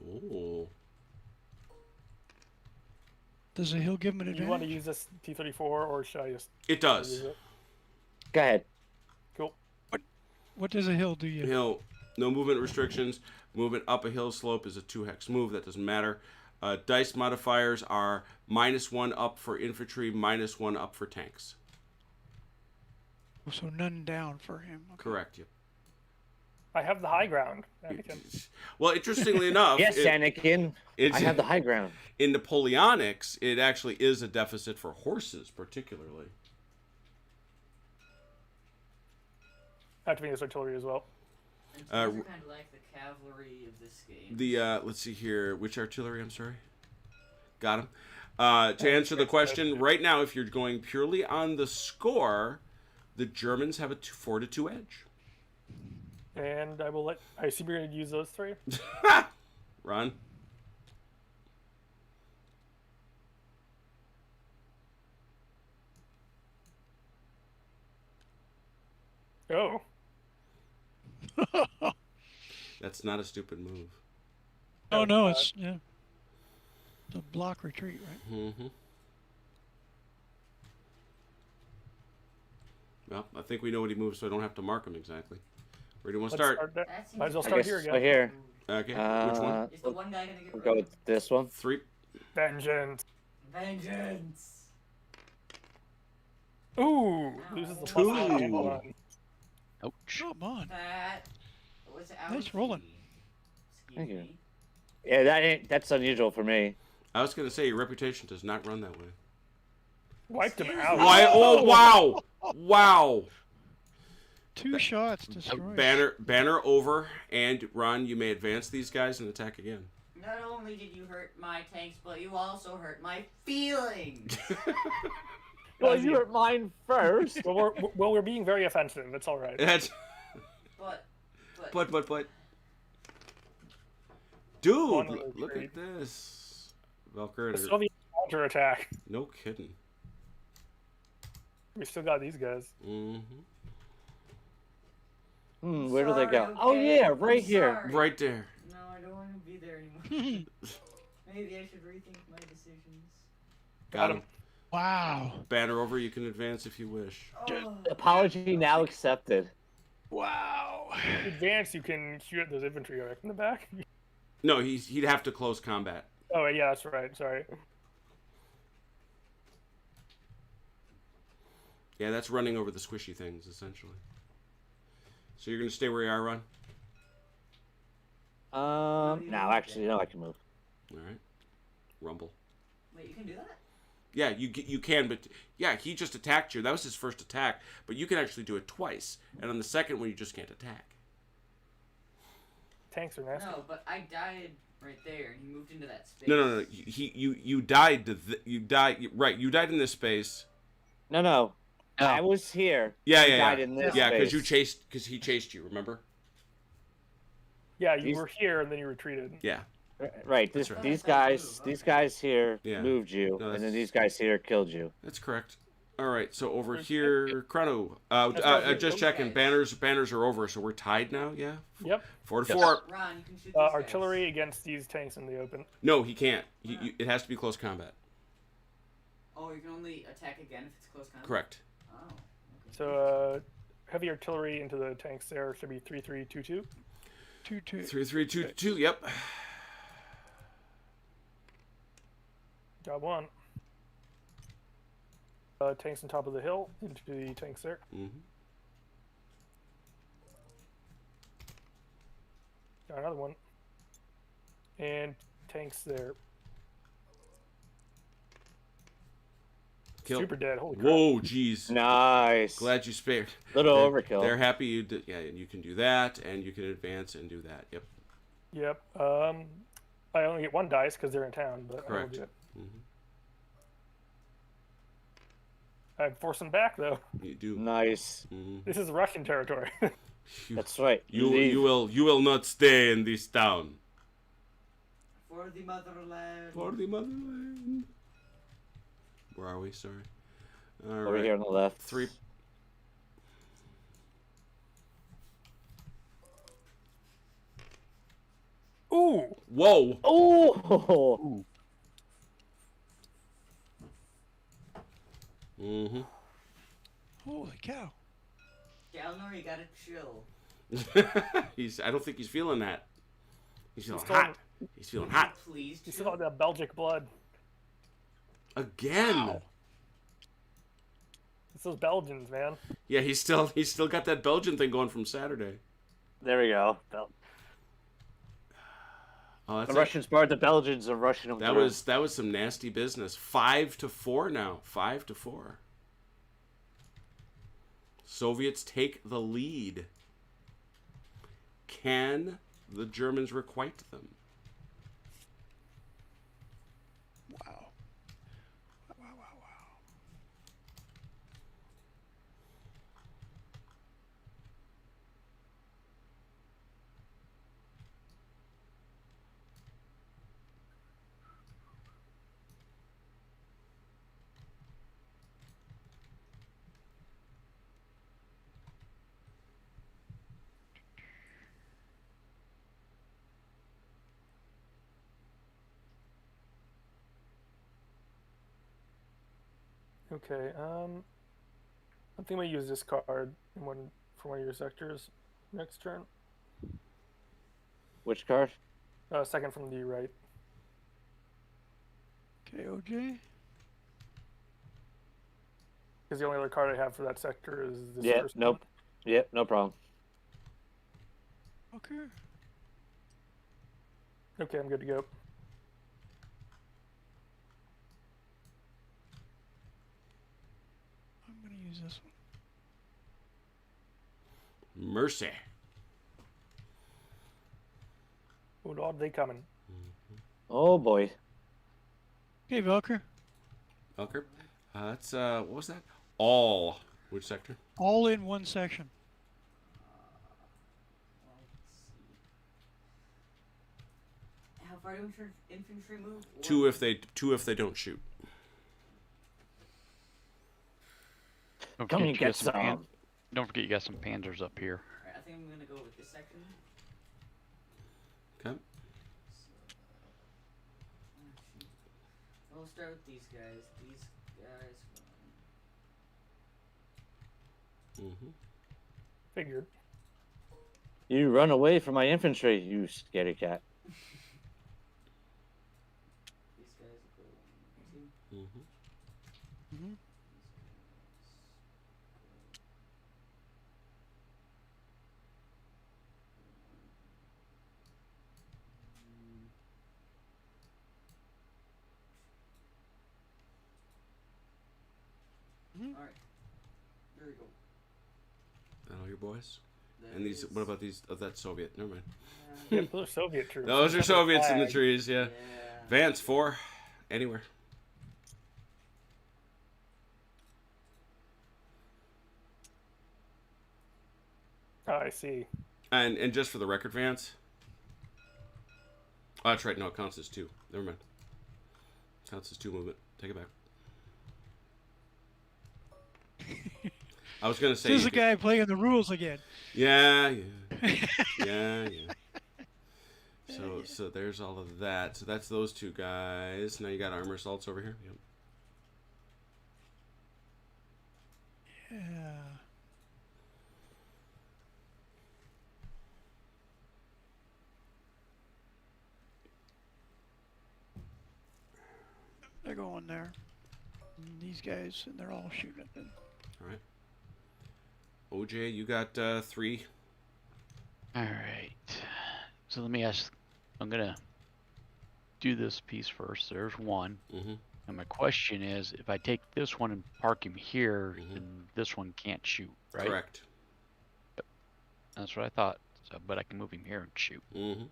Oh. Does the hill give him an Do you want to advantage? use this T-34 or should I just It does. use it? Go ahead. Cool. What does a hill do you? Hill, no movement restrictions. Movement up a hill slope is a 2-hex move. That doesn't matter. Dice modifiers are -1 up for infantry, -1 up for tanks. So none down for him. Okay. Correct. Yep. I have the high ground. Anakin. Well, interestingly enough, Yes, Anakin. it's, I have the high ground. in Napoleonics, it actually is a deficit for horses, particularly. Activating this artillery as well. And these are kind of like the cavalry of this game. The let's see here, which artillery? I'm sorry. Got him. To answer the question, right now, if you're going purely on the score, the Germans have a 4-2 edge. And I assume you're going to use those 3? Run. Oh. That's not a stupid move. Oh no, it's yeah. It's a block retreat, right? Mm-hmm. Well, I think we know what he moves, so I don't have to mark him exactly. Where do you want to Let's start? there. That seems Might as well I start guess here again. right here. Okay, which one? Is the one guy gonna get We'll go with this one. 3. Vengeance. Vengeance? Ooh, loses the plus one and one. Ouch. Come on. That was out. Nice rolling. Excuse Thank you. me. Yeah, that's unusual for me. I was going to say, your reputation does not run that way. Wiped him Excuse out. me. Why? Oh, wow! Wow! 2 shots destroyed. Banner over, and Ron, you may advance these guys and attack again. Not only did you hurt my tanks, but you also hurt my feelings. Well, you hurt mine first. Well, we're being very offensive. It's all right. That's... But But. Dude, One look retreat. at this. Valkyrie. The Soviet counterattack. No kidding. We still got these guys. Mm-hmm. Where do they go? Sorry, Oh okay. yeah, right I'm here. sorry. Right there. No, I don't want to be there anymore. Maybe I should rethink my decisions. Got him. Wow. Banner over, you can advance if you wish. Oh. Apology now accepted. Wow. Advance, you can shoot at those infantry right in the back. No, he'd have to close combat. Oh yeah, that's right. Sorry. Yeah, that's running over the squishy things, essentially. So you're going to stay where you are, Ron? No, actually, no, I can move. All right. Rumble. Wait, you can do that? Yeah, you can, but yeah, he just attacked you. That was his first attack, but you can actually do it twice. And on the second one, you just can't attack. Tanks are nasty. No, but I died right there, and he moved into that space. No. You died to you died right. You died in this space. No. Oh. I was here. Yeah, He yeah, died yeah. in this Yeah, space. because he chased you. Remember? Yeah, you These- were here and then you retreated. Yeah. Right. That's right. These guys here Yeah. moved you, No, and that's- then these guys here killed you. That's correct. All right, so over Where's- here, Chrono. Just checking. Banners are over, so we're tied now. Yeah. Yep. 4-4. Ron, you can shoot these guys. Artillery against these tanks in the open. No, he can't. It has to be close combat. Oh, you can only attack again if it's close combat? Correct. Oh. Okay. So heavy artillery into the tanks there should be 3-3-2-2. 2-2. 3-3-2-2. Yep. Job one. Tanks on top of the hill into the tanks there. Mm-hmm. Got another one. And tanks there. Kill. Super dead. Holy crap. Whoa, jeez. Nice. Glad you spared. Little They're- overkill. They're happy you did. Yeah, and you can do that, and you can advance and do that. Yep. Yep. I only get one dice because they're in town, but I will Correct. do it. Mm-hmm. I'd force them back though. You do. Nice. Mm-hmm. This is Russian territory. That's right. You Leave. will not stay in this town. For the motherland. For the motherland. Where are we? Sorry. All Over right. here on the left. 3. Ooh. Whoa. Oh. Mm-hmm. Holy cow. Galnor, you gotta chill. I don't think he's feeling that. He's feeling still- hot. He's feeling hot. Please You chill. still got that Belgic blood. Again. Wow. It's those Belgians, man. Yeah, he's still got that Belgian thing going from Saturday. There we go. Oh, that's The it. Russians barred the Belgians of rushing them through. That was some nasty business. 5-4 now. 5-4. Soviets take the lead. Can the Germans requite them? Wow. Wow, wow, wow, wow. Okay. I think we use this card in for one of your sectors next turn. Which card? Second from the right. Okay, OJ. Because the only other card I have for that sector is this Yeah, first nope. Yep, no problem. Okay. one. Okay, I'm good to go. I'm gonna use this one. Mercy. Oh Lord, they coming. Oh boy. Okay, Velker. Elker. That's what was that? All. Which sector? All in one section. Let's see. How far do infantry move? Two if they don't shoot. Don't Come forget and you get got some some. Don't forget you got some panzers up here. Alright, I think I'm gonna go with this section. Okay. We'll start with these guys. These guys. Mm-hmm. Figured. You run away from my infantry, you scaredy cat. These guys will go 1, 2. Mm-hmm. Mm-hmm. Alright. There we go. That all your boys? That And these? is- What about these? Oh, that's Soviet. Never mind. Yep, those are Soviet troops. Those are Have their Soviets in the flag. trees. Yeah. Yeah. Vance 4. Anywhere. Oh, I see. And just for the record, Vance. Oh, that's right. No, it counts as 2. Never mind. Counts as 2 movement. Take it back. I was gonna say. This is you the could- guy playing the rules again. Yeah, yeah, yeah, yeah. So there's all of that. So that's those 2 guys. Now you got armor assaults over here. Yep. Yeah. They're going there. And these guys, and they're all shooting at them. All right. OJ, you got 3. All right. So let me ask. I'm gonna do this piece first. There's 1. Mm-hmm. And my question is, if I take this one and park him here, Mhm. then this one can't shoot, right? Correct. That's what I thought. So, but I can move him here and shoot. Mm-hmm.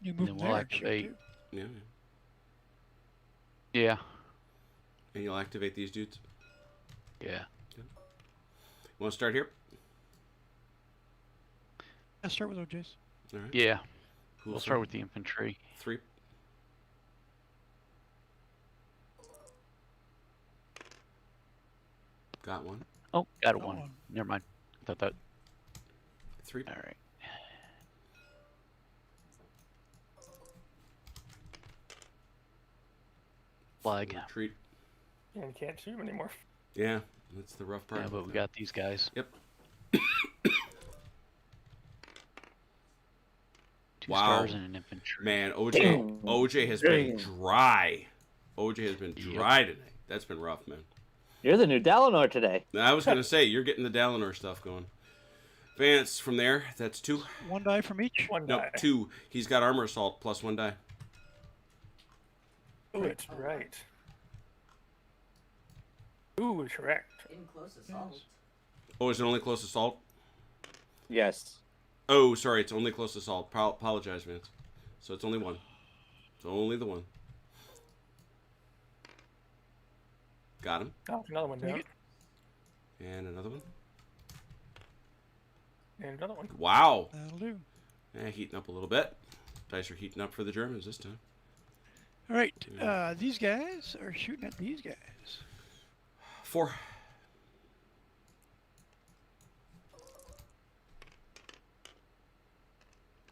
You And move then them we'll there and shoot, activate. too. Yeah. Yeah. And you'll activate these dudes. Yeah. You want to start here? Let's start with OJ's. All right. Yeah. Who'll We'll start with the infantry. 3. Got 1. Oh, got Got one. one. Never mind. I thought that. 3. All right. Flag. Retreat. And can't shoot them anymore. Yeah, that's the rough part. Yeah, but about we that. got these guys. Yep. 2 Wow. stars and an infantry. Man, OJ has been dry. OJ has been dry tonight. That's been rough, man. You're the new Dalinor today. Now, I was gonna say you're getting the Dalinor stuff going. Vance, from there, that's 2. 1 die from each. One No, die. 2. He's got armor assault plus 1 die. Oh, it's right. Ooh, correct. In close assault. Yes. Oh, is it only close assault? Yes. Oh, sorry, it's only close assault. Apologize, Vance. So it's only 1. It's only the 1. Got him. Oh, another one Take down. it. And another one. And another one. Wow. That'll do. Heating up a little bit. Dice are heating up for the Germans this time. All right. These guys are shooting at these guys. 4.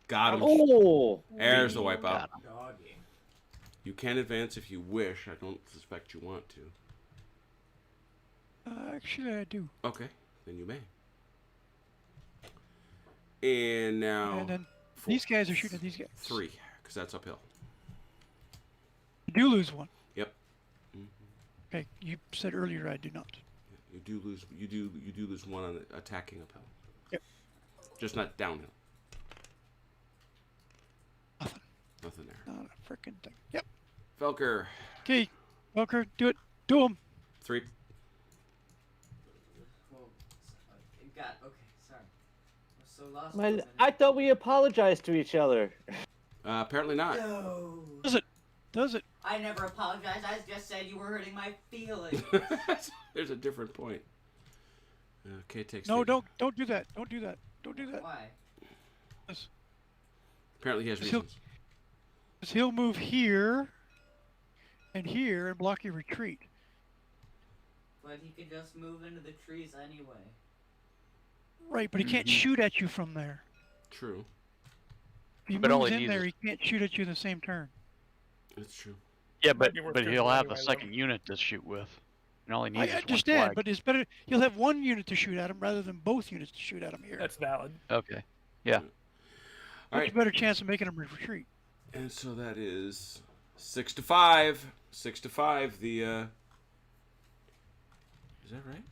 Got him. Oh, There's the wipeout. Got him. Doggy. You can advance if you wish. I don't suspect you want to. Actually, I do. Okay, then you may. And now And then 4. these guys are shooting at these guys. 3, because that's uphill. You do lose 1. Yep. Okay, you said earlier I do not. You do lose. You do lose 1 on attacking uphill. Yep. Just not downhill. Nothing. Nothing there. Not a freaking thing. Yep. Felker. Okay, Welker, do it. Do them. 3. Whoa. God, okay, sorry. I'm so lost. for a my, minute. I thought we apologized to each other. Apparently not. No. Does it? Does it? I never apologized. I just said you were hurting my feelings. There's a different point. Okay, takes. No, 3. don't do that. Don't do that. Don't do that. Why? Apparently he has He'll- reasons. 'Cause he'll move here and block your retreat. But he could just move into the trees anyway. Right, but he can't shoot at you from there. True. If he But all moves he in needs there, is- he can't shoot at you the same turn. That's true. Yeah, Might but be worth but doing he'll have anyway, the though. second unit to shoot with, and all he I needs is one understand, flag. but it's better. He'll have 1 unit to shoot at him rather than both units to shoot at him here. That's valid. Okay. Yeah. All Much right. better chance of making him retreat. And so that is 6 to 5. 6 to 5. The is that right?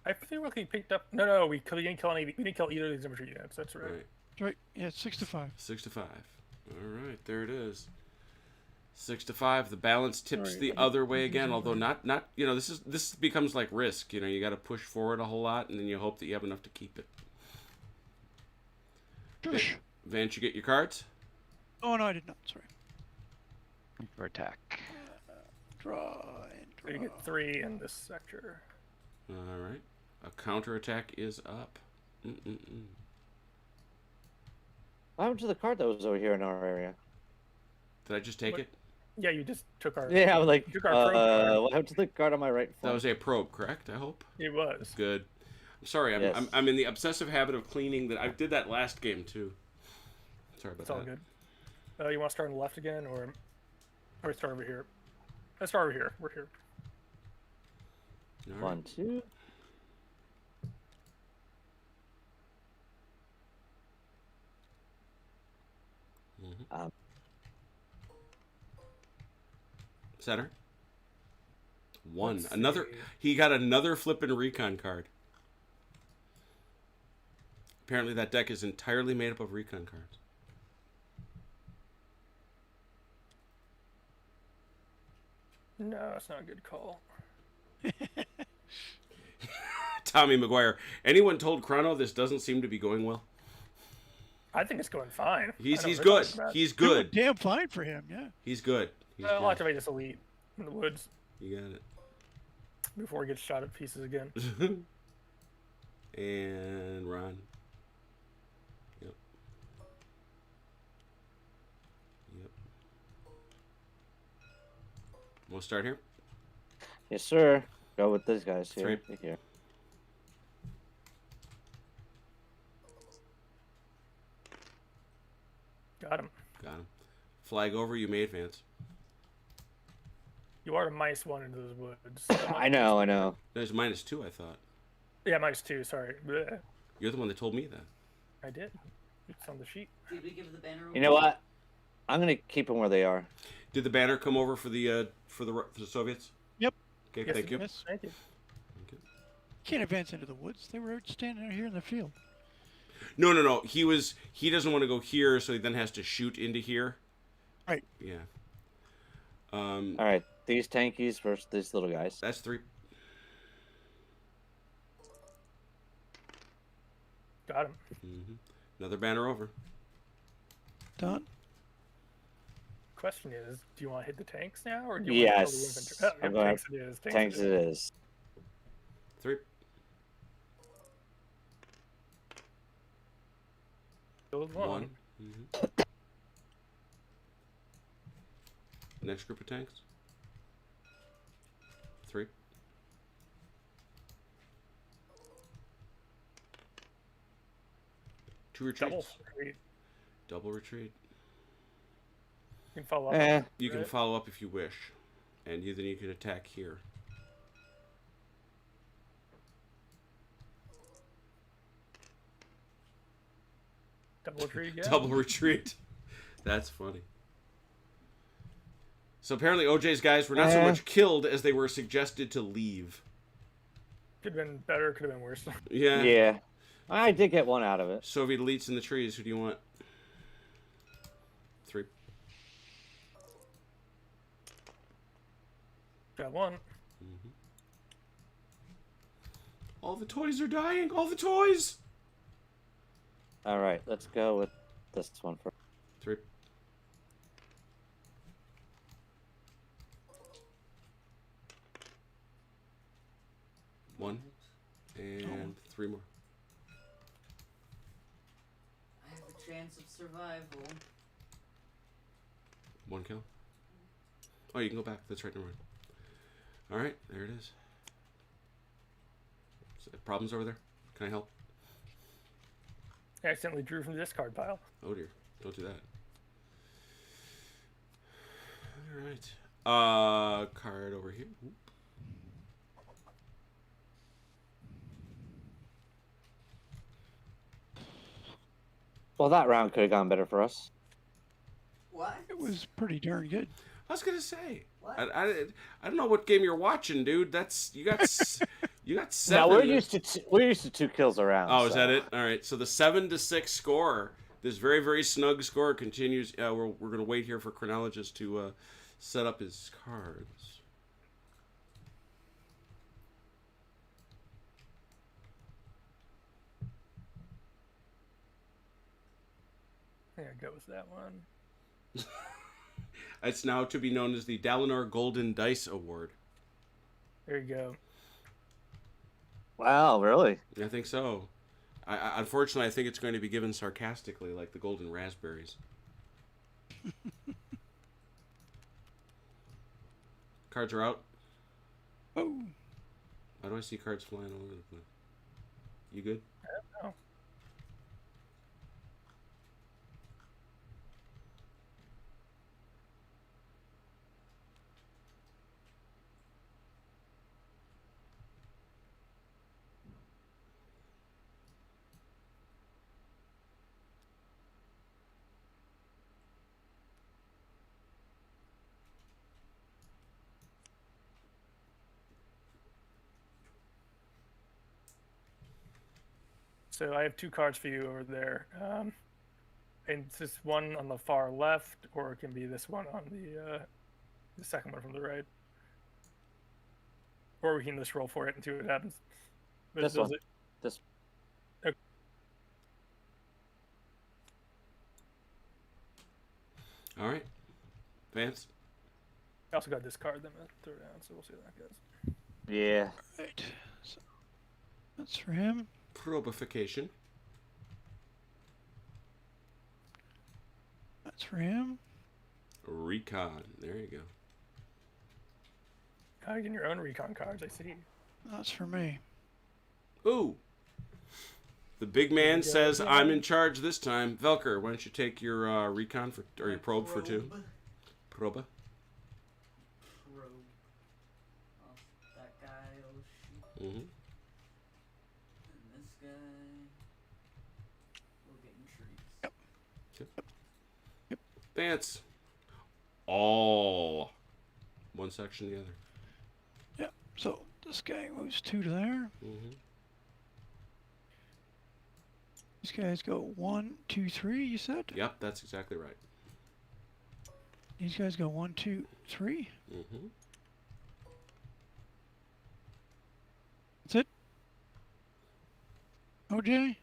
I feel like he picked up. No, we didn't kill any. We didn't kill either of these infantry units. That's right. Right. Right? Yeah, it's 6 to 5. 6 to 5. All right, there it is. 6 to 5. The balance tips Alright, the I other way think again. these are Although not. You know, this becomes like risk. You know, you got to push forward a whole lot, and then you hope that you have enough to keep it. Shush. Vance, you get your cards. Oh no, I did not. Sorry. For attack. Draw and So you draw. get 3 in this sector. All right. A counterattack is up. Mm-mm-mm. What happened to the card that was over here in our area? Did I just take What? it? Yeah, you just took our. Yeah, I was like, Took our probe card. what happened to the card on my right That flank? was a probe, correct? I hope. It was. Good. I'm sorry. Yes. I'm in the obsessive habit of cleaning. That I did that last game too. Sorry about It's all that. good. You want to start on the left again, or we start over here? Let's start over here. We're here. All right. 1, 2. Center. 1. Let's Another. see. He got another flippin' recon card. Apparently, that deck is entirely made up of recon cards. No, that's not a good call. Tommy McGuire. Anyone told Chrono this doesn't seem to be going well? I think it's going fine. He's I don't know good. what you're talking about. He's Doing good. damn fine for him. Yeah. He's good. He's I'll good. activate this elite in the woods You got it. before he gets shot at pieces again. And run. Yep. Yep. We'll start here. Yes, sir. Go with these guys here. 3. Here. Got him. Got him. Flag over. You may advance. You are a -1 into those woods. I know. There's -2, I thought. Yeah, -2. Sorry. Bleh. You're the one that told me that. I did. It's on the sheet. Did we give the banner You know what? I'm gonna keep them where they are. Did the banner come over for the Soviets? Yep. Okay, Yes, thank you. Yes. Thank you. Can't advance into the woods. They were standing out here in the field. No. He doesn't want to go here, so he then has to shoot into here. Right. Yeah. All right, these tankies versus these little guys. That's 3. Got him. Another banner over. Done. Question is, do you want to hit the tanks now, or do you want to kill the Yes, infantry? Oh, I'm yep, going tanks it is. tanks it is. 3. Killed 1. one. Next group of tanks. 3. Two retreats. Double retreat. You can follow up. You can follow up if you wish, and then you can attack here. Double retreat again. Double retreat. That's funny. So apparently OJ's guys were not so much killed as they were suggested to leave. Could have been better, could have been worse. Yeah. Yeah. I did get one out of it. Soviet elites in the trees. Who do you want? 3. Got one. All the toys are dying. All the toys. All right, let's go with this one first. 3. One. And 3 more. I have a chance of survival. 1 kill. Oh, you can go back. That's right. Never mind. All right, there it is. So, problems over there? Can I help? I accidentally drew from the discard pile. Oh dear, don't do that. All right. Card over here. Oop. Well, that round could have gone better for us. What? It was pretty darn good. I was gonna say. What? I don't know what game you're watching, dude. That's you got 7. Now we're used to 2 kills a round. Oh, is so. that it? All right. So the 7-6 score, this very very snug score continues. We're gonna wait here for Chronologist to set up his cards. Yeah, go with that one. It's now to be known as the Dalinar Golden Dice Award. There you go. Wow, really? I think so. Unfortunately, I think it's going to be given sarcastically, like the Golden Raspberries. Cards are out. Oh, Why do I see cards flying all over the place? You good? Oh. So I have 2 cards for you over there. And it's this one on the far left, or it can be this one on the second one from the right. Or we can just roll for it and see what happens. But This does one. it- This. Okay. All right. Vance. I also got this card that I'm going to throw down, so we'll see how that goes. Yeah. right. So that's for him. Probification. That's for him. Recon. There you go. Getting your own recon cards, I see. That's for me. Ooh. The big man says, I'm in charge this time. Velker, why don't you take your recon for, or your probe for 2? Proba. Probe. Oh, that guy, oh shoot. Mm-hmm. And this guy. We'll get in trees. Vance. All. One section, the other. Yeah. So this guy moves 2 to there. Mm-hmm. These guys go 1, 2, 3. You said. Yep, that's exactly right. These guys go 1, 2, 3. Mm-hmm. That's it. OJ.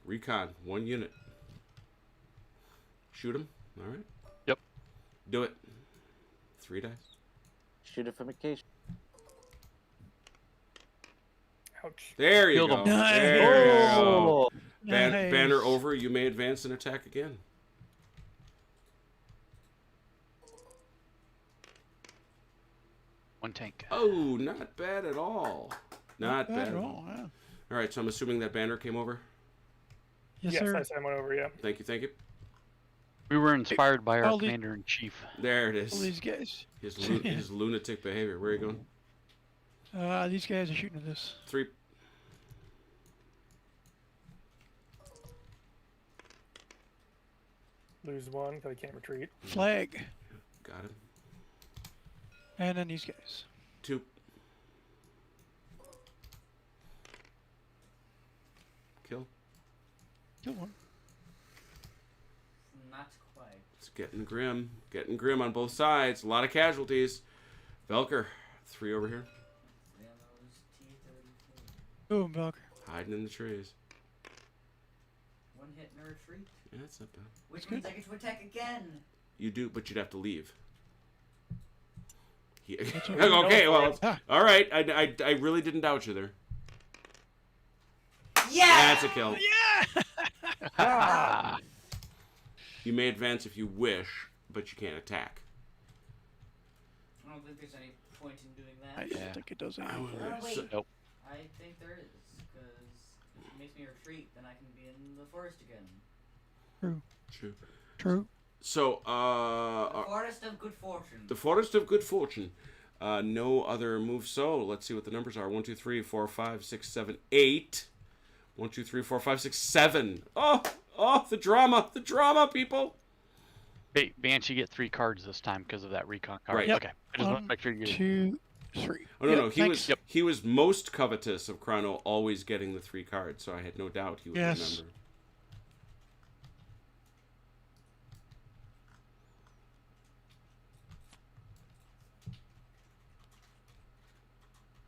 Recon, 1 unit. Shoot him. All right. Yep. Do it. 3 dice. Shoot it from occasion. Ouch. There you Killed go. him. There you go. Oh, Nice. Banner over. You may advance and attack again. One tank. Oh, not bad at all. Not bad at all. Yeah. All right, so I'm assuming that banner came over. Yes, Yes, sir. I sent one over. Yeah. Thank you, thank you. We were inspired by our all the- commander-in-chief. There it All is. these guys. His lunatic behavior. Where are you going? These guys are shooting at this. 3. Lose one because I can't retreat. Flag. Got him. And then these guys. 2. Kill. Kill one. Not quite. It's getting grim. Getting grim on both sides. A lot of casualties. Velker. 3 over here. Demos T-34. Boom, Valk. Hiding in the trees. 1 hit and a retreat. Yeah, that's not bad. Which That's means good. I get to attack again. You do, but you'd have to leave. Yeah. That's Okay, okay. well, Ah. all right. I really didn't doubt you there. Yeah! That's a kill. Yeah! You may advance if you wish, but you can't attack. I don't think there's any point in doing I that. don't Yeah. think it does I anything. would- Oh, wait. so- Nope. I think there is, because if it makes me retreat, then I can be in the forest again. True. True. So, The forest of good fortune. the Forest of Good Fortune. No other moves. So let's see what the numbers are. 1, 2, 3, 4, 5, 6, 7, 8. 1, 2, 3, 4, 5, 6, 7. Oh, the drama, people. Banshee get 3 cards this time because of that recon card. Right. Yep. Okay. I just want to 1, make sure you. 2, 3. Oh no, Yep, no, thanks. he was most covetous of Chrono, always getting the 3 cards. So I had no doubt he would Yes. remember.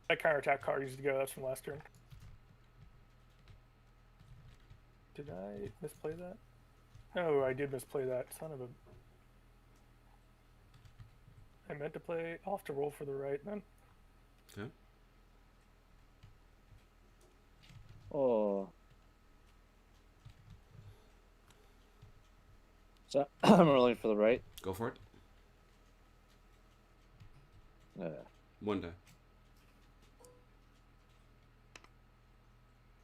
That counterattack card used to go. That's from last turn. Did I misplay that? No, I did misplay that. Son of a. I meant to play. I'll have to roll for the right then. Okay. oh. So I'm rolling for the right. Go for it. 1 die.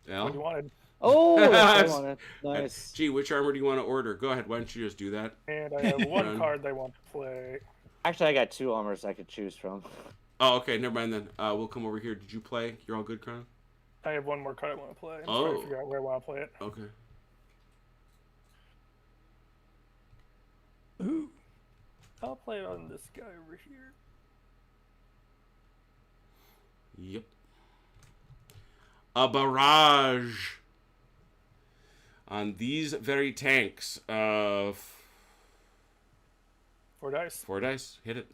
What Al? you wanted. Oh, that's what I wanted. Nice. Gee, which armor do you want to order? Go ahead. Why don't you just do that? And I have one Run. card that I want to play. Actually, I got 2 armors I could choose from. Oh, okay. Never mind then. We'll come over here. Did you play? You're all good, Chrono? I have one more card I want to play. I'm just trying Oh. to figure out where I want to play it. Okay. Ooh. I'll play it on this guy over here. Yep. A barrage on these very tanks. 4 dice. 4 dice. Hit it.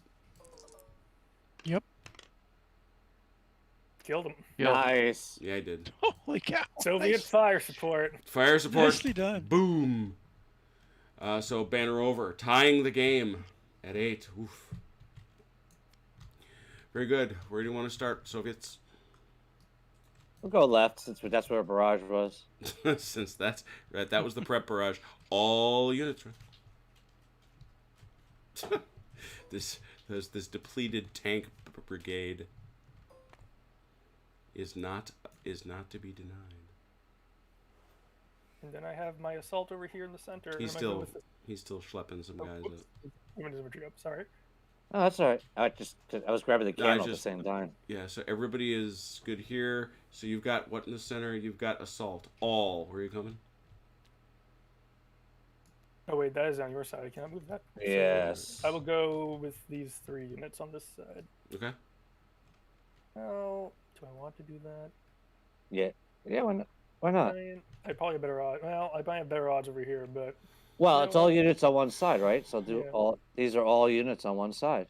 Yep. Killed him. Yeah. Nice. Yeah, I did. Holy cow. Soviet Nice. fire support. Fire support. Nicely done. Boom. So banner over, tying the game at 8. Oof. Very good. Where do you want to start, Soviets? We'll go left since that's where a barrage was. Since that's right, that was the prep barrage. All units. Right? this depleted tank brigade is not to be denied. And then I have my assault over here in the center. He's Am I good still with this? schlepping some Oh, guys. whoops. I'm gonna retreat up. Sorry. Oh, that's all right. I was grabbing the No, I candle at the just- same time. Yeah, so everybody is good here. So you've got what in the center? You've got assault. All. Where are you coming? Oh wait, that is on your side. I cannot move that. So Yes. I will go with these 3 units on this side. Okay. Oh, do I want to do that? Yeah. Yeah. Why not? Why not? I probably have better odds. Well, I might have better odds over here, but Well, You it's know all what? units on one side, right? So Yeah. these are all units on one side.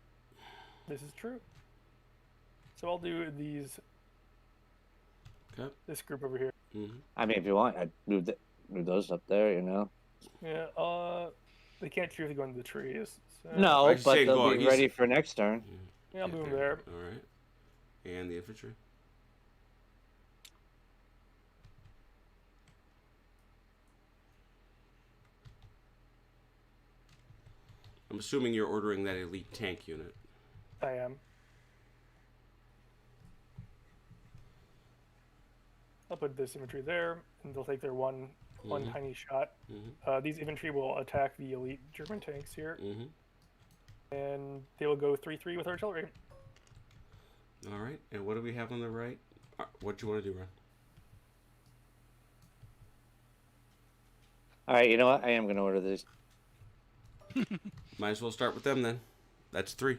this is true. So I'll do these. Okay. This group over here. Mm-hmm. I mean, if you want, I'd move those up there. You know. Yeah. They can't choose to go into the trees. So, No, He's but saying they'll go- be he's- ready for next turn. Yeah, I'll move them there. All right. And the infantry. I'm assuming you're ordering that elite tank unit. I am. I'll put this infantry there, and they'll take their one Mhm. tiny shot. Mm-hmm. These infantry will attack the elite German tanks here, Mm-hmm. and they will go 3-3 with artillery. All right. And what do we have on the right? What do you want to do, Ron? All right, you know what? I am gonna order these. Might as well start with them then. That's 3.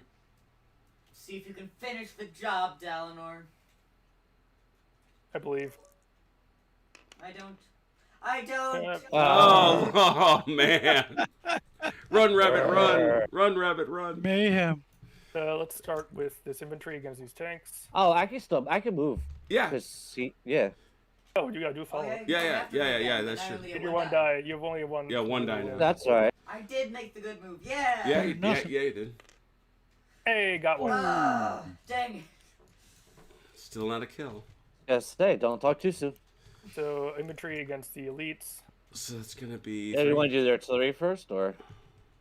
See if you can finish the job, Dalinor. I believe. I don't. I don't. Oh man! Run, rabbit, run! Run, rabbit, run! Mayhem. Let's start with this infantry against these tanks. Oh, I can move. Yeah, Yeah. Oh, you gotta do a Oh, follow. you Yeah, don't yeah, have to yeah, move yeah, them, yeah, but that's I true. only Get have your one one die. You have only one. Yeah, one die now. That's all right. I did make the good move. Yeah. yeah, you Nothing. did. Hey, got one. Ah, dang it. Still not a kill. Just stay. Don't talk too soon. So infantry against the elites. So it's gonna be. Yeah, you want to do the artillery first, or?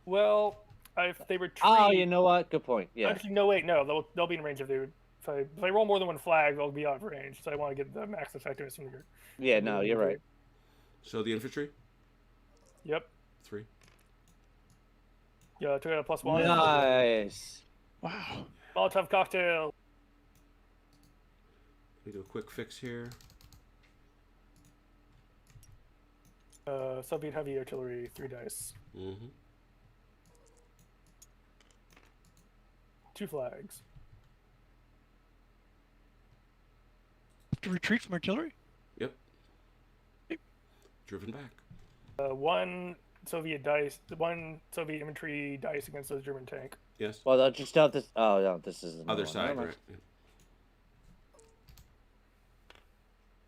Well, if they retreat. Oh, you know what? Good point. Yeah. Actually, no, wait, no. They'll be in range if I roll more than one flag, they'll be out of range. So I want to get the max effectiveness from your. Yeah. No, you're right. So the infantry. Yep. 3. Yeah, took out a +1. Nice. Wow. Molotov cocktail. Let me do a quick fix here. Soviet heavy artillery, 3 dice. Mm-hmm. 2 flags. To retreat from artillery? Yep. Driven back. 1 Soviet dice, 1 Soviet infantry dice against the German tank. Yes. Well, I'll just have this. Oh no, this is another Other one. side, Never mind. right?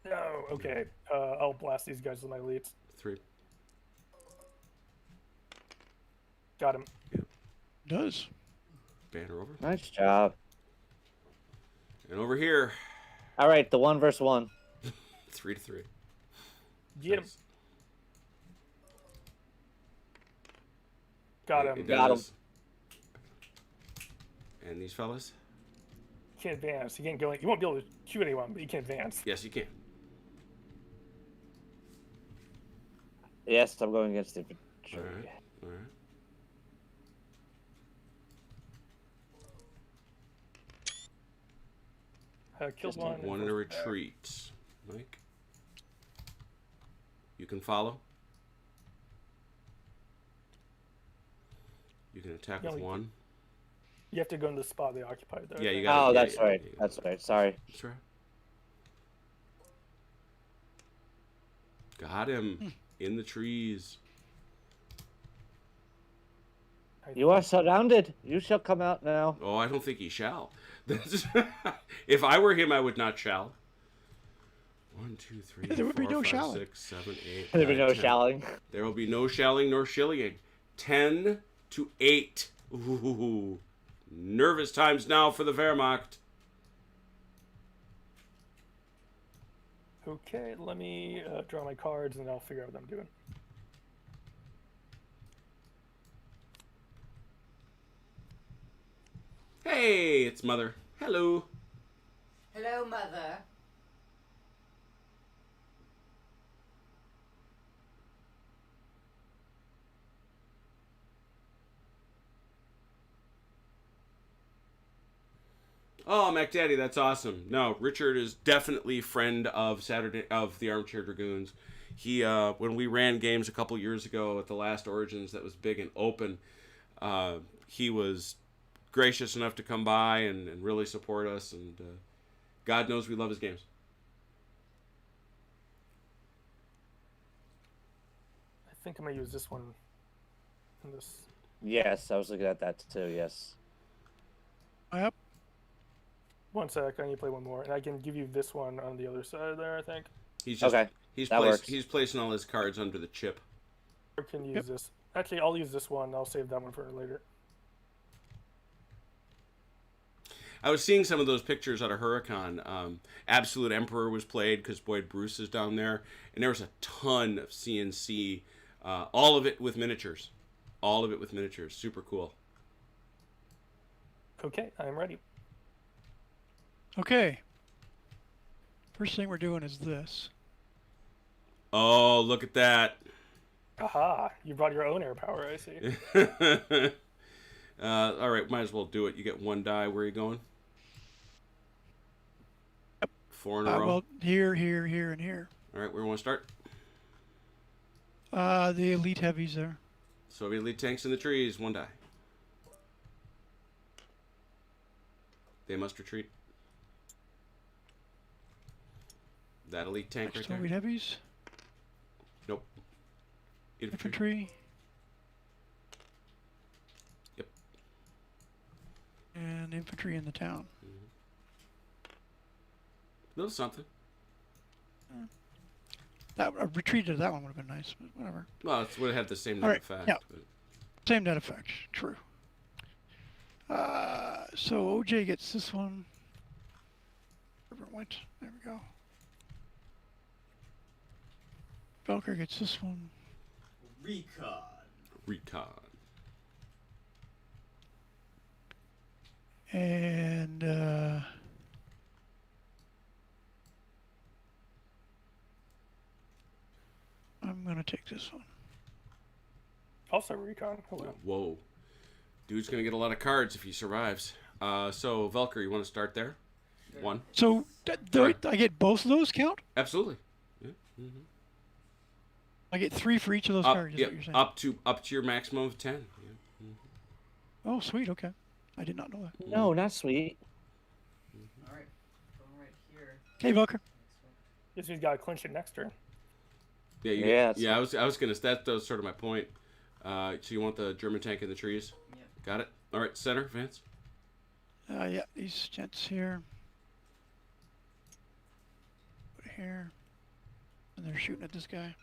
Yeah. No, okay. I'll blast these guys with my elites. 3. Got him. Does. Banner over. Nice job. And over here, All right, the 1 versus 1. 3 to 3. Get him. Nice. Got It him. Got him. does. And these fellas? You can't advance. You can't go. You won't be able to shoot anyone, but you can advance. Yes, you can. Yes, I'm going against the. All right. All right. Killed one. One in a retreat. Mike? You can follow? You can attack Yeah, with we- 1. You have to go in the spot they occupied, though. Yeah, you right? got- Oh, yeah, that's yeah, right. yeah. That's right. Sorry. That's right. Got him. In the trees. You are surrounded. You shall come out now. Oh, I don't think he shall. If I were him, I would not shall. 1, 2, 3, There would be 4, no 5, shalling. 6, 7, 8. There'll be 9, no 10. shelling. There will be no shelling nor shillying. 10 to 8. Ooh. Nervous times now for the Wehrmacht. Okay, let me draw my cards and I'll figure out what I'm doing. Hey, it's Mother. Hello. Hello, Mother. Oh, MacDaddy, that's awesome. No, Richard is definitely a friend of the Armchair Dragoons. He, when we ran games a couple years ago at the last Origins that was big and open, he was gracious enough to come by and really support us, and God knows we love his games. think I'm gonna use this one. In this. Yes, I was looking at that too. Yes. Yep. 1 sec. I need to play one more, and I can give you this one on the other side there. I think. He's just Okay, that works. he's placing all his cards under the chip. Or can use this. Actually, I'll use this one. I'll save that one for later. I was seeing some of those pictures out of Huracan. Absolute Emperor was played because Boyd Bruce is down there, and there was a ton of CNC, all of it with miniatures, super cool. Okay, I'm ready. Okay. First thing we're doing is this. Oh, look at that. Aha! You brought your own air power. I see. All right, might as well do it. You get 1 die. Where are you going? 4 in a row. Well, here, and here. All right, where do we want to start? The elite heavies there. Soviet elite tanks in the trees. 1 die. They must retreat. That elite tank right Soviet there. heavies. Nope. Infantry. Yep. And infantry in the town. Little something. That a retreat to that one would have been nice, but whatever. Well, it would have had the same net All right, effect. yeah. But... Same net effect. True. So OJ gets this one. Wherever it went. There we go. Velker gets this one. Recon. And I'm gonna take this one. Also recon. Hello. Whoa. Dude's going to get a lot of cards if he survives. So, Velker, you want to start there? Sure. 1. So Sure. I get both of those count? Absolutely. Yeah. Mm-hmm. I get 3 for each of those cards. Is Yep. what you're saying? Up to your maximum of 10. Yeah. Oh, sweet. Okay, I did not know that. No, not sweet. All right, going right here. Okay, Velker. Guess he's got to clinch it next turn. Yeah. Yeah, Yeah. I was gonna. That was sort of my point. So you want the German tank in the trees? Yep. Got it. All right. Center, Vance. Yeah, these gents here. Put it here. And they're shooting at this guy.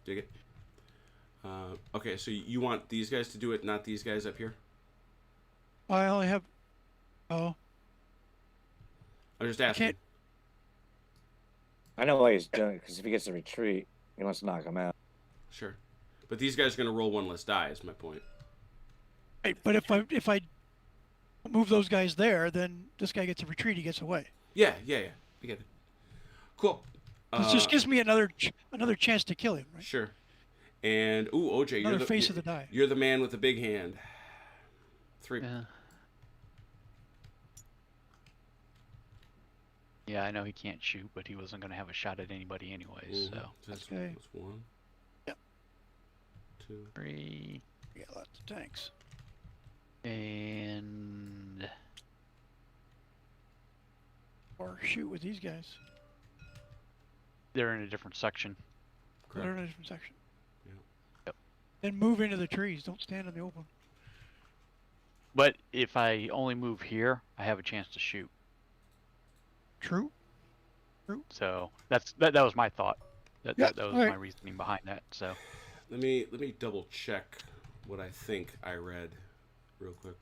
Dig it. Okay. So you want these guys to do it, not these guys up here? I only have. Oh, I'm just asking. can't- I know why he's doing it, because if he gets a retreat, he wants to knock him out. Sure. But these guys are gonna roll 1 less die. Is my point. right, but if I move those guys there, then this guy gets a retreat. He gets away. Yeah. I get it. Cool. This just gives me another chance to kill him. Right? Sure. And OJ, Another you're the face of the die. You're the man with the big hand. 3. Yeah. Yeah, I know he can't shoot, but he wasn't going to have a shot at anybody anyways, so. That's Okay. 1. Yep. 2. 3. We got lots of tanks. And... Or shoot with these guys. they're in a different section. Correct. They're in a different section. Yeah. Yep. Then move into the trees. Don't stand in the open. But if I only move here, I have a chance to shoot. True. So that was my thought. That was alright. my reasoning behind that. So Let me double check what I think I read real quick.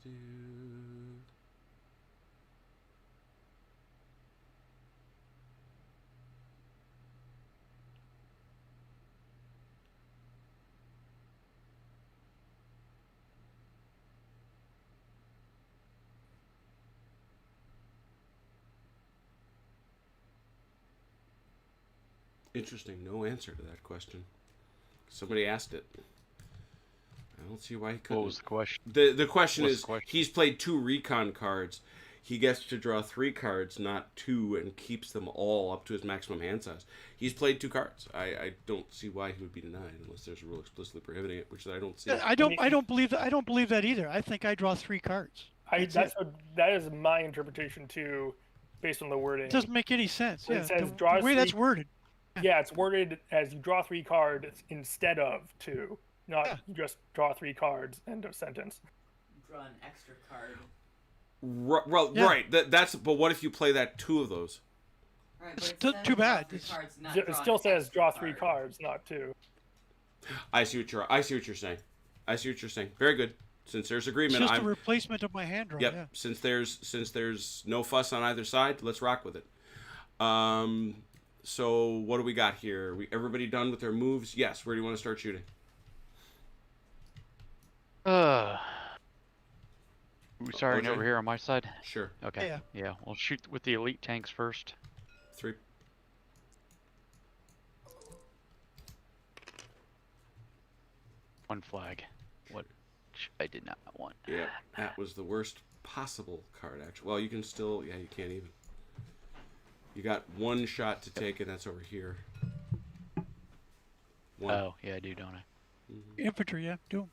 Do. Interesting. No answer to that question. Somebody asked it. I don't see why he couldn't. What was the question? The question What's is, the question? he's played 2 recon cards. He gets to draw 3 cards, not 2, and keeps them all up to his maximum hand size. He's played 2 cards. I don't see why he would be denied unless there's a rule explicitly prohibiting it, which I don't see. I don't believe that. I don't believe that either. I think I draw 3 cards. That is my interpretation too, based on the wording. It doesn't make any sense. It Yeah, says the draw way 3 that's worded. Yeah, it's worded as you draw 3 cards instead of 2, not Yeah. you just draw 3 cards. End of sentence. Draw an extra card. Yeah. Right. That's. But what if you play that 2 of those? Right, It's but too instead of draw bad. 3 It's- cards, not It draw still an says extra draw 3 card. cards, not 2. I see what you're saying. I see what you're saying. Very good. Since there's It's agreement, just a replacement of my hand draw. Yep. Yeah. Since there's no fuss on either side, let's rock with it. So what do we got here? Everybody done with their moves? Yes. Where do you want to start shooting? We starting OJ? over here on my side? Sure. Okay. Yeah. Yeah, we'll shoot with the elite tanks first. 3. One flag. What I did not want. Yeah. That was the worst possible card, actually. Well, you can still. Yeah, you can't even. You got 1 shot to take, and that's over here. 1. Oh, yeah, I do, don't I? Infantry. Yeah. Do 'em.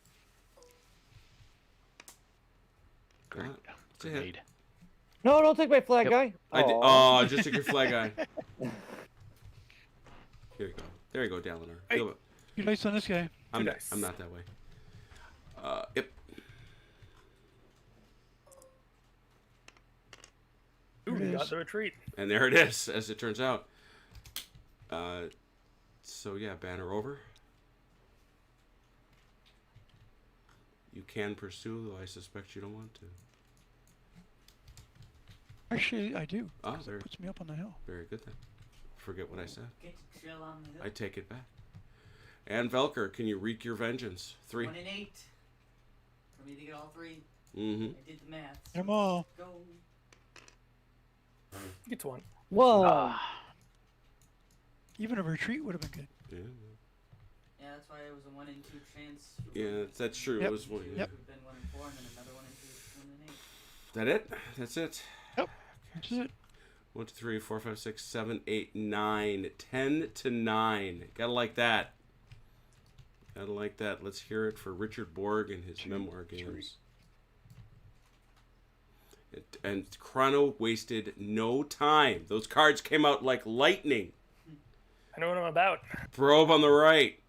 Great. That's a hit. Grenade. No, don't take my flag, Yep. guy. I did. Aw. Oh, I just took your flag guy. Here you go. There you go, Dalinar. Hey. Feel it. You nice on this guy. I'm Nice. not that way. Yep. Ooh, There it we got is. the retreat. And there it is, as it turns out. So yeah, banner over. You can pursue, though I suspect you don't want to. Actually, I do. Ah, 'Cause it puts me up on the hill. Very good then. Forget what I said. Get to chill on the hill. I take it back. And Velker, can you wreak your vengeance? 3. 1 and 8. For me to get all 3. Mm-hmm. I did the math. Get 'em all. Go. Gets 1. Whoa. Ah, Even a retreat would have been good. Yeah. Yeah, that's why it was a 1 and 2 chance. Yeah, that's true. Yep. It was one. It Yeah. Yep. would have been 1 and 4, and then another 1 and 2, 1 and 8. That it? That's it. That's it. 1, 2, 3, 4, 5, 6, 7, 8, 9, 10 to 9. Gotta like that. Gotta like that. Let's hear it for Richard Borg and his memoir games. And Chrono wasted no time. Those cards came out like lightning. I know what I'm about. Probe on the right.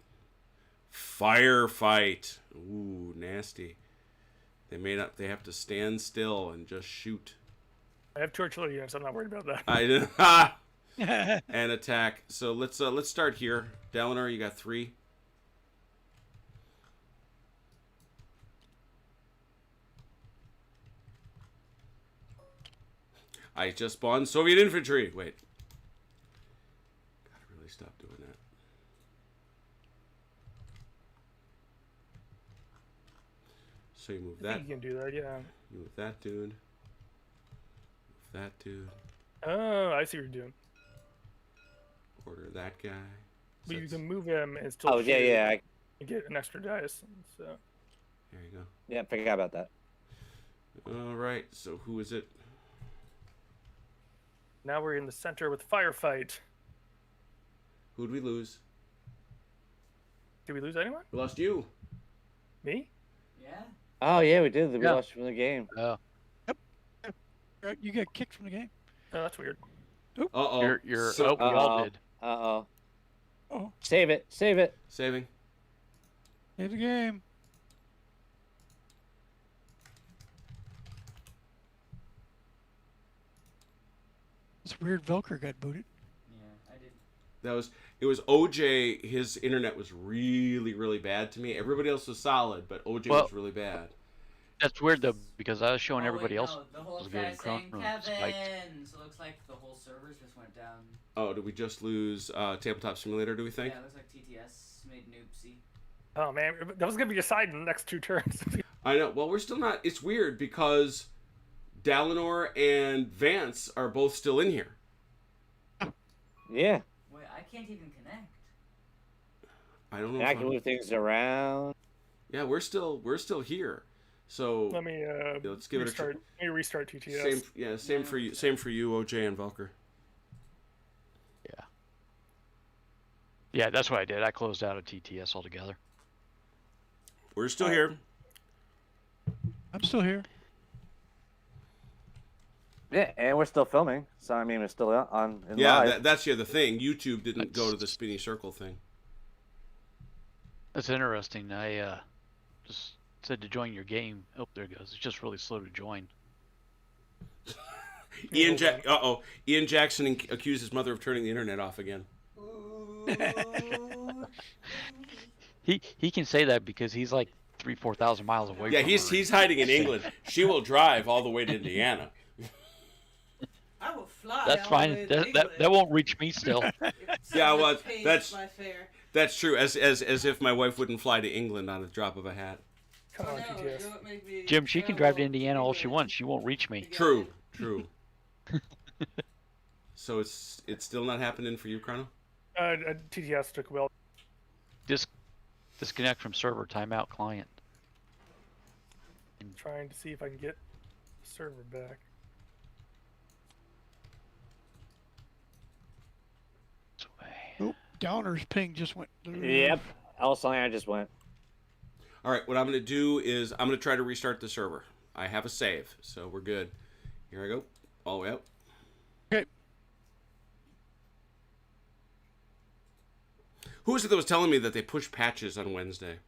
Firefight. Ooh, nasty. They have to stand still and just shoot. I have 2 artillery units. I'm not worried about that. I did and attack. So let's start here. Dalinar, you got 3. I just spawned Soviet infantry. Wait. Gotta really stop doing that. So you move I that. think you can do that, yeah. You move that dude. Move that dude. Oh, I see what you're doing. Order that guy. But you Sets- can move him and still Oh, yeah, shoot yeah. and get an extra dice. So There you go. Yeah, forgot about that. All right. So who is it? now we're in the center with firefight. Who'd we lose? Did we lose anyone? We lost you. Me? Yeah. Oh, yeah, we did. We Yeah. lost from the game. oh, You get kicked from the game. Oh, that's weird. Uh-oh. you're So- oh, we all Uh-oh. did. Uh-oh. Oh, Save it. Save it. Saving. save the game. It's weird. Velker got booted. Yeah, I did. It was OJ. His internet was really, really bad to me. Everybody else was solid, but OJ Well- was really bad. That's weird though because I was showing Oh, everybody wait, else. no, the whole was getting guy saying Chrono Kevin, spiked. so it looks like the whole servers just went down. Oh, did we just lose Tabletop Simulator, do we think? Yeah, it looks like TTS made an oopsie. Oh man, that was gonna be decided in the next 2 turns. I know. Well, we're still not. It's weird because Dalinar and Vance are both still in here. Yeah. Wait, I can't even connect. I don't know. And I can move things around. Yeah, we're still here. So Let me let's give restart. it Let me restart TTS. same for you. Same for you, OJ and Velker. Yeah. Yeah, that's what I did. I closed out of TTS altogether. We're still here. I'm still here. Yeah, and we're still filming. So I mean, we're still on. Yeah, live. that's the other thing. YouTube didn't go to the spinny circle thing. That's interesting. I just said to join your game. Oh, there it goes. It's just really slow to join. Ian Jackson accused his mother of turning the internet off again. He can say that because he's like 3,000-4,000 miles away. Yeah, from he's hiding in England. She will drive all the way to Indiana. I will fly. That's all fine. the way to That won't reach me still. Yeah, well, Pays that's my fare. that's true. As if my wife wouldn't fly to England on a drop of a hat. Come on, No, TTS. don't make me Jim, she can drive to travel Indiana all she England wants. She won't reach me. to get True, it. true. So it's still not happening for you, Chrono? TTS took a while. Disconnect from server. Timeout client. I'm trying to see if I can get the server back. This way. Oop, Downer's ping just went. Yep. I just went. All right, what I'm going to do is I'm going to try to restart the server. I have a save, so we're good. Here I go. All the way up. Okay. Who was it that was telling me that they push patches on Wednesday?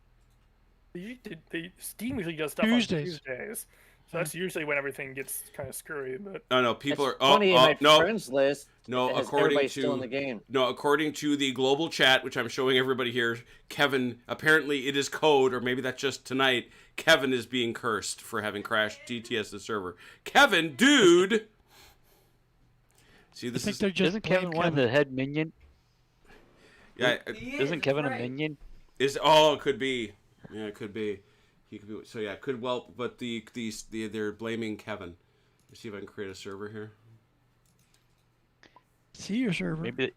Steam usually does stuff Tuesdays. on Tuesdays. So that's usually when everything gets kind of screwy. But No, people are. Funny in my No, friends list. no. Has According everybody to still in the game. no, according to the global chat, which I'm showing everybody here, Kevin. Apparently, it is code, or maybe that's just tonight. Kevin is being cursed for having crashed GTS the server. Kevin, dude. See, I this think is they're just Isn't Kevin one of the head minion? yeah. He Isn't it's Kevin a right. minion? It could be. Yeah, it could be. He could be. So yeah, it could well. But they're blaming Kevin. Let's see if I can create a server here. See your server. Maybe.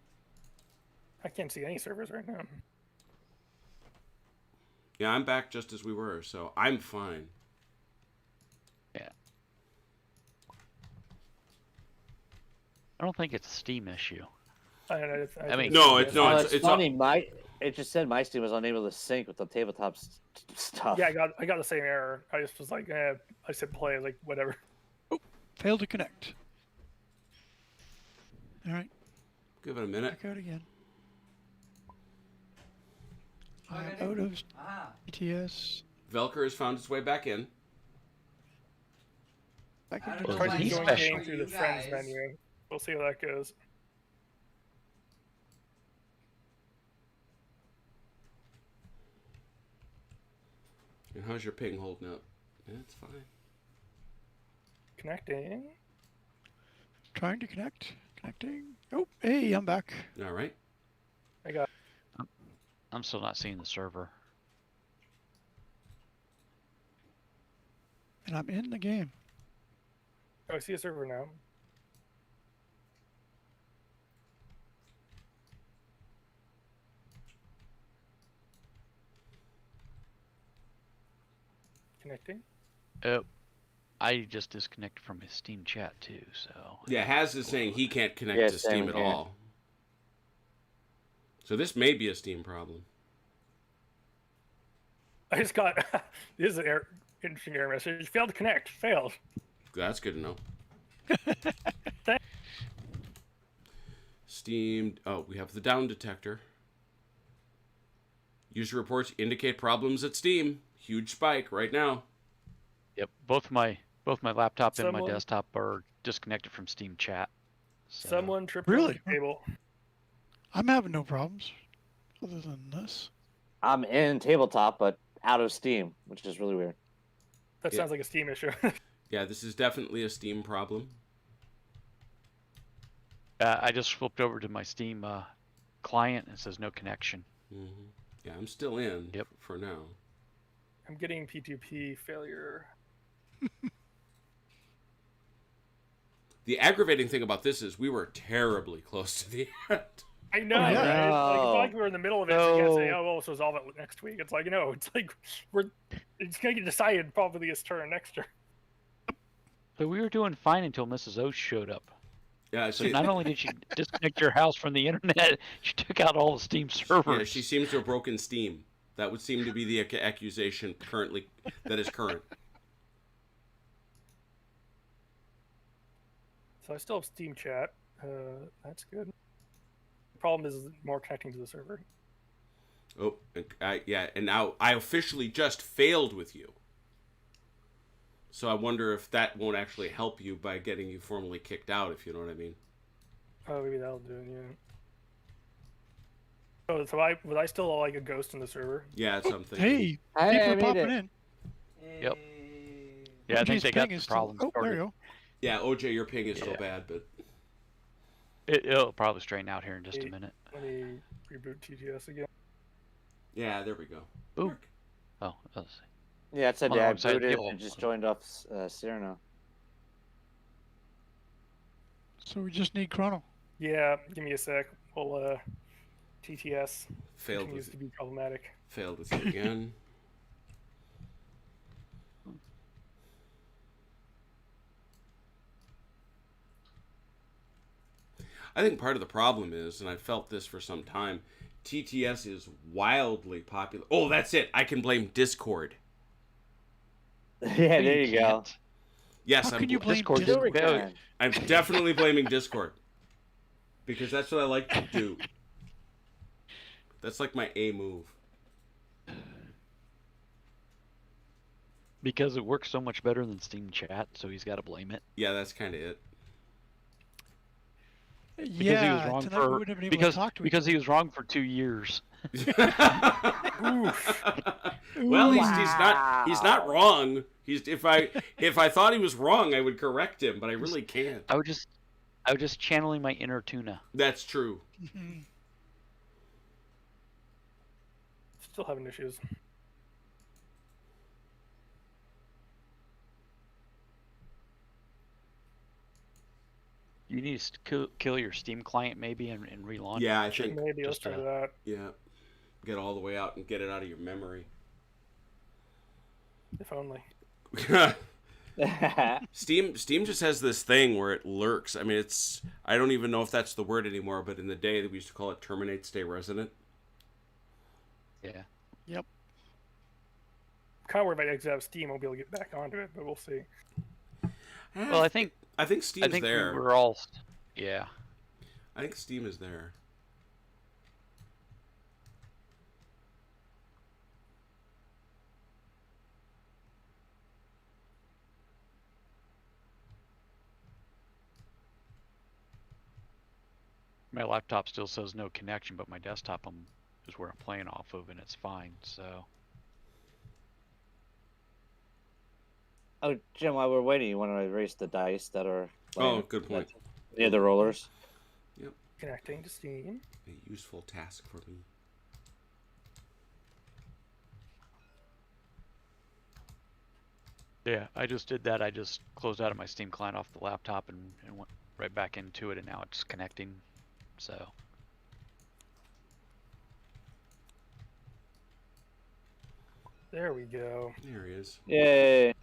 I can't see any servers right now. Yeah, I'm back just as we were, so I'm fine. Yeah. I don't think it's a Steam issue. I mean- No, it's no, It's it's funny. It just said my Steam was unable to sync with the tabletop stuff. Yeah, I got the same error. I just was like, I said play, I was like whatever. Failed to connect. All right, Give it a minute. back out again. What I'm did I do? out of Ah, ETS. Velker has found its way back in. Back I into don't know Well, Try why to he's join special. game through you the friends guys- menu. We'll see how that goes. And how's your ping holding up? Yeah, it's fine. Connecting. Trying to connect. Connecting. Oh, hey, I'm back. All right. I got. I'm still not seeing the server. And I'm in the game. Oh, I see a server now. Connecting. Oh, I just disconnected from his Steam chat too. So Yeah, Haz is saying he can't connect Yeah, to Steam same at here. all. So this may be a Steam problem. I just got. This is an interesting error message. Failed to connect. Failed. That's good to know. Steam. Oh, we have the down detector. User reports indicate problems at Steam. Huge spike right now. yep, both my laptop and my Someone- desktop are disconnected from Steam chat. So, Someone tripped Really? over the table. I'm having no problems other than this. I'm in tabletop, but out of Steam, which is really weird. That Yeah. sounds like a Steam issue. Yeah, this is definitely a Steam problem. I just flipped over to my Steam client and it says no connection. hmm Yeah, I'm still in. Yep. For now. I'm getting P2P failure. The aggravating thing about this is we were terribly close to the end. I know. yeah. Right? Like, it's No. like we're in the middle of it. So you can't say, No. "Oh, well, let's resolve it next week." It's like, no. It's like it's gonna get decided probably his turn next turn. So we were doing fine until Mrs. O showed up. Yeah, So not only did she disconnect your house from the internet, she took out all the Steam servers. yeah, she seems to have broken Steam. That would seem to be the accusation currently that is current. So I still have Steam chat. That's good. The problem is more connecting to the server. Oh, yeah, and now I officially just failed with you. So I wonder if that won't actually help you by getting you formally kicked out, if you know what I mean. Oh, maybe that'll do it. Yeah. Oh, so was I still like a ghost in the server? Yeah, that's something. Hey, Hey, people I are made popping it. in. Yep. Hey. Yeah, I think OJ's they got ping the is still- problem Oh, there started. you go. Yeah, OJ, your ping is so Yeah. bad, but It'll probably straighten out here in just a Hey. minute. Let me reboot TGS again. yeah, there we go. Ooh. Oh, let's see. Yeah, it said On the I wrong side of the booted table. and just joined off Cyrano. So we just need Chrono. Yeah, give me a sec. We'll TTS Failed continues with to be problematic. you again. I think part of the problem is, and I've felt this for some time, TTS is wildly popular. Oh, that's it. I can blame Discord. Yeah, there you go. can't. Yes, How I'm, can you blame Discord Sure we Discord? Well, can. I'm definitely blaming Discord. Because that's what I like to do. That's like my A move. because it works so much better than Steam Chat, so he's got to blame it. Yeah, that's kind of it. Because Yeah, he was wrong tonight we for wouldn't have been able to talk to because each he was wrong for 2 years. Well, at least he's not Wow. wrong. He's if I thought he was wrong, I would correct him, but I really can't. I was just channeling my inner tuna. That's true. other. Still having issues. You need to kill your Steam client maybe and relaunch. Yeah, I it. think Maybe let's just, try that. yeah. Get all the way out and get it out of your memory. If only. Steam just has this thing where it lurks. I mean, I don't even know if that's the word anymore, but in the day we used to call it terminate, stay resident. Yeah. Yep. Kind of worried if I exit out of Steam, I'll be able to get back onto it, but we'll see. Well, I think Steam's there. we were all. Yeah. I think Steam is there. My laptop still says no connection, but my desktop is where I'm playing off of, and it's fine. So. Oh, Jim, while we're waiting, you want to erase the dice that are Oh, good point. near the rollers? Connecting to Steam. A useful task for me. Yeah, I just did that. I just closed out of my Steam client off the laptop and went right back into it, and now it's connecting. So. There we go. There he is. Yay!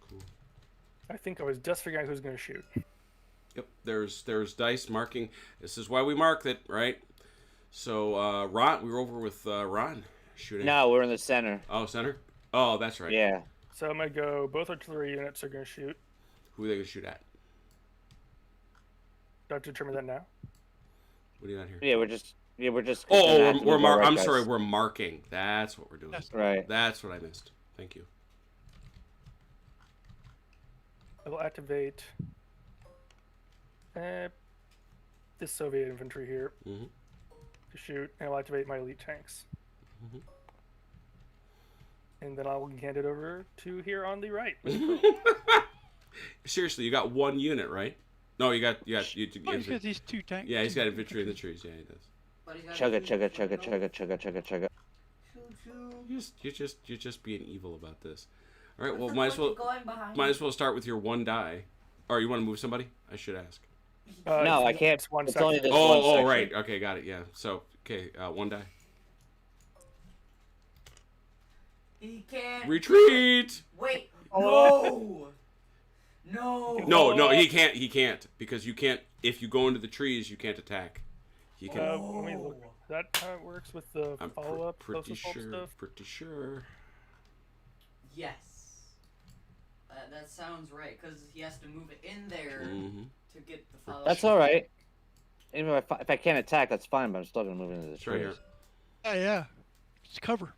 Cool. I think I was just figuring out who's going to shoot. Yep, there's dice marking. This is why we mark it, right? So, Ron, we were over with Ron shooting. No, we're in the center. Oh, center? Oh, that's right. Yeah. So I'm going to go, both artillery units are going to shoot. Who are they going to shoot at? Do I have to determine that now? What do you got here? Yeah, we're just. Oh, we're I'm sorry, we're marking. That's what we're doing. Right. That's what I missed. Thank you. I will activate this Soviet infantry here Mhm. to shoot, and I'll activate my elite tanks. Mhm. And then I'll hand it over to here on the right. Seriously, you got one unit, right? No, you got Oh, he's got these two tanks. yeah, he's got infantry in the trees. Yeah, he does. But he's got Chugga, two chugga, for chugga, the- chugga, chugga, chugga, chugga. You're just being evil about this. All right, What's well, the might as point well of going behind might you? as well start with your one die. Or you want to move somebody? I should ask. No, I can't. It's one It's section. only this one Oh, section. right. Okay, got it. Yeah. So, okay, one die. He can't. Retreat. Wait. Oh. No. No, he can't. He can't because you can't. If you go into the trees, you can't attack. He can. Let me look. Is that how it works with the I'm follow-up pretty close assault sure. stuff? Pretty sure. Yes. That sounds right, because he has to move it in there Mm-hmm. to get the follow. That's all right. Even if I can't attack, that's fine. But I'm still gonna move into the It's right trees. here. Yeah. It's cover.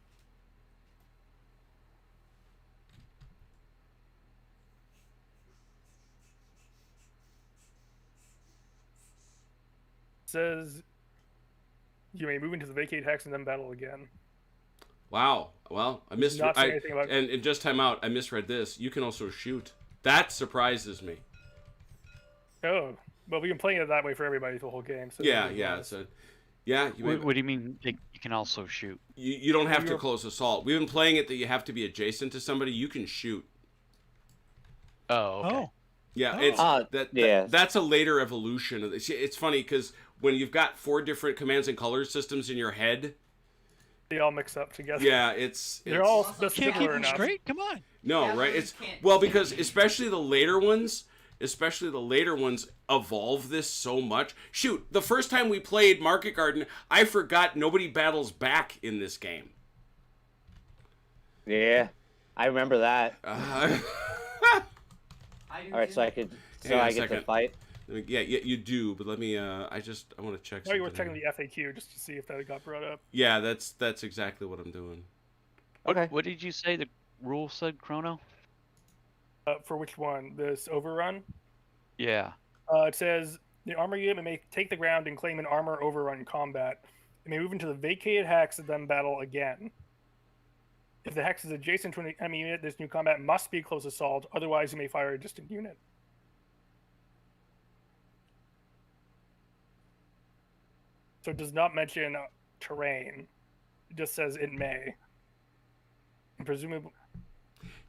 Says you may move into the vacate hex and then battle again. Wow. Well, I missed. Not say anything about- And just time out. I misread this. You can also shoot. That surprises me. Oh, well, we've been playing it that way for everybody the whole game. So Yeah. So, yeah. What do you mean you can also shoot? You don't have to You're- close assault. We've been playing it that you have to be adjacent to somebody. You can shoot. Oh, okay. Oh. Yeah, Oh. it's Yeah. that's a later evolution of this. It's funny because when you've got 4 different commands and color systems in your head, they all mix up together. yeah, it's They're all Also, just Can't keep similar them enough. straight? Come on. no Yeah, right. you It's can't- well because especially the later ones evolve this so much. Shoot, the first time we played Market Garden, I forgot nobody battles back in this game. Yeah, I remember that. I do All right, too. so I get to second. fight. Yeah, you do, but let me. I want to check. Maybe we're something checking here. the FAQ just to see if that got brought up. Yeah, that's exactly what I'm doing. Okay. What did you say the rule said, Chrono? For which one? This overrun? Yeah. It says the armor unit may take the ground and claim an armor overrun combat. It may move into the vacated hex and then battle again. If the hex is adjacent to an enemy unit, this new combat must be close assault. Otherwise, you may fire a distant unit. So it does not mention terrain. It just says it may. And presumably,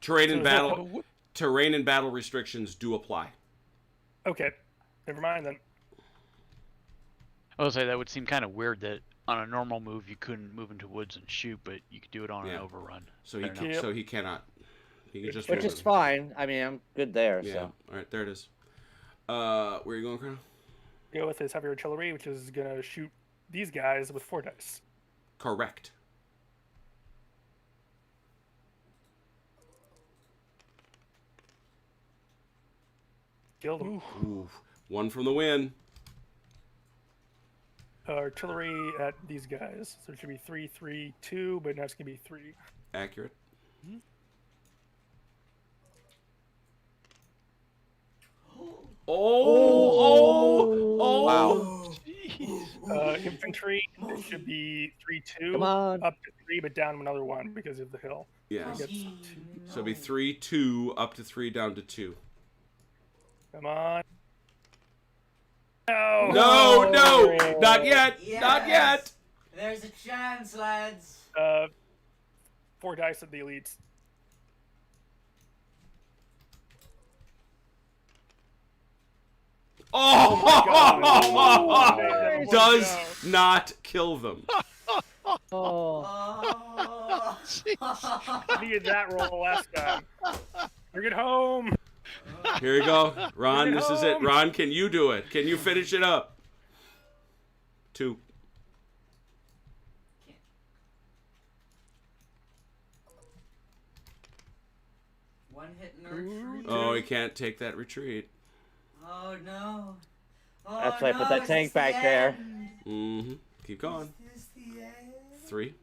Terrain So and is that- battle. Terrain and battle restrictions do apply. okay, never mind then. I would say that would seem kind of weird that on a normal move you couldn't move into woods and shoot, but you could do it on Yeah. an overrun. So he Fair can, enough. so he cannot. He can just Which move is it. fine. I mean, I'm good there. Yeah. So All right, there it is. Where are you going, Chrono? Go with his heavy artillery, which is gonna shoot these guys with 4 dice. Correct. Killed them. Ooh, 1 from the win. Artillery at these guys. So it should be 3, 3, 2, but now it's gonna be 3. Accurate. Oh! wow. Jeez. Infantry, it should be 3, 2. Come on. Up to 3, but down another 1 because of the hill. Yeah. Gets- So it'd be 3, 2, up to 3, down to 2. Come on. No! No, not yet, not yet. There's a chance, lads. 4 dice at the elites. Oh, God. does not kill them. Oh. Oh. I needed that roll last time. Bring it home. Here you go, Ron. This is it. Ron, can you do it? Can you finish it up? 2. One hit in a retreat. Oh, he can't take that retreat. Oh no. Oh, That's why I put no, that is tank this the back there. end? Mm-hmm. Keep going. Is this the end? 3.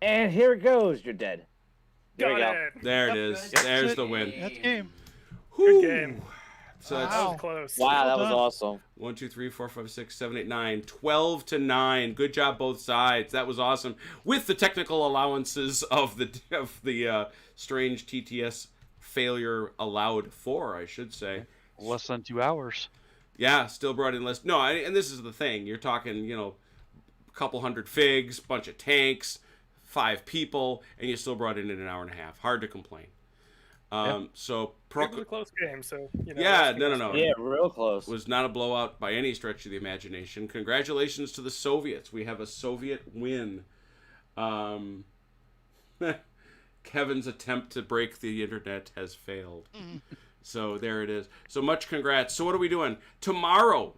And here it goes. You're dead. There we Got go. it. There it Good is. There's the win. That's game. Whew. game. So that's That was close. Wow, that Well was done. awesome. 1, 2, 3, 4, 5, 6, 7, 8, 9. 12 to 9. Good job, both sides. That was awesome. With the technical allowances of the strange TTS failure allowed for, I should say. Less than 2 hours. Yeah, still brought in less. No, and this is the thing. You're talking, a couple hundred figs, bunch of tanks, 5 people, and you still brought in an hour and a half. Hard to complain. So It was a close game, so Yeah, let's no. give it a Yeah, real close. was not a blowout by any stretch of the imagination. Congratulations to the Soviets. We have a Soviet win. Kevin's attempt to break the internet has failed. So there it is. So much congrats. So what are we doing? Tomorrow,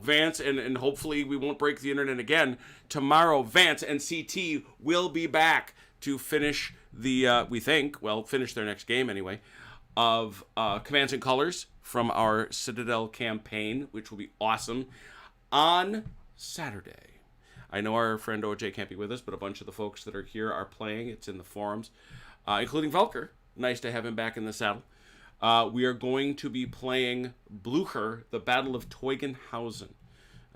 Vance, and hopefully we won't break the internet again. Tomorrow, Vance and CT will be back to finish finish their next game anyway, of Commands and Colors from our Citadel campaign, which will be awesome, on Saturday. I know our friend OJ can't be with us, but a bunch of the folks that are here are playing. It's in the forums, including Velker. Nice to have him back in the saddle. We are going to be playing Blucher, the Battle of Teugn-Hausen.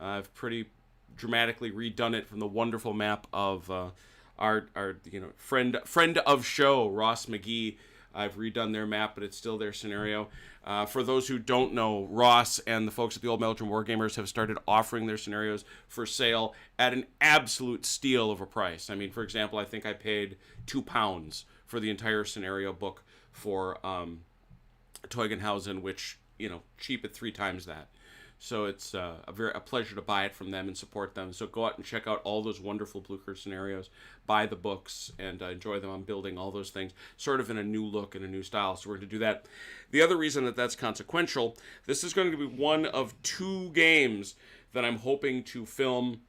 I've pretty dramatically redone it from the wonderful map of our friend of show, Ross McGee. I've redone their map, but it's still their scenario. For those who don't know, Ross and the folks at the Old Belgian Wargamers have started offering their scenarios for sale at an absolute steal of a price. I mean, for example, I think I paid £2 for the entire scenario book for Teugn-Hausen, which, cheap at 3 times that. So it's a pleasure to buy it from them and support them. So go out and check out all those wonderful Blucher scenarios, buy the books, and enjoy them on building all those things, sort of in a new look and a new style. So we're going to do that. The other reason that that's consequential, this is going to be one of 2 games that I'm hoping to film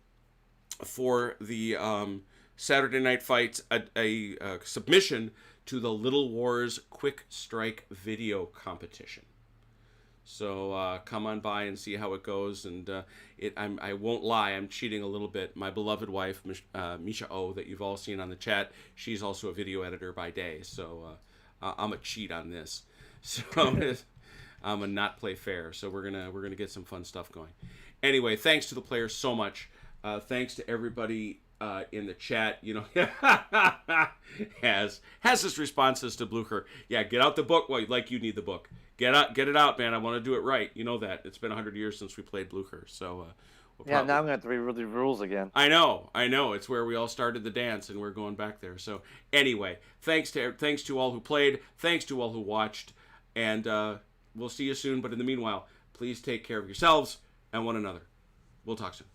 for the Saturday Night Fights, a submission to the Little Wars Quick Strike video competition. So come on by and see how it goes. And I won't lie, I'm cheating a little bit. My beloved wife, Misha O, that you've all seen on the chat, she's also a video editor by day. So I'm a cheat on this. So I'm a not play fair. So we're gonna get some fun stuff going. Anyway, thanks to the players so much. Thanks to everybody in the chat. has his responses to Blucher. Yeah, get out the book. Well, you need the book. Get it out, man. I want to do it right. You know that. It's been 100 years since we played Blucher. So now I'm going to have to read the rules again. I know. It's where we all started the dance, and we're going back there. So anyway, thanks to all who played. Thanks to all who watched. And we'll see you soon. But in the meanwhile, please take care of yourselves and one another. We'll talk soon.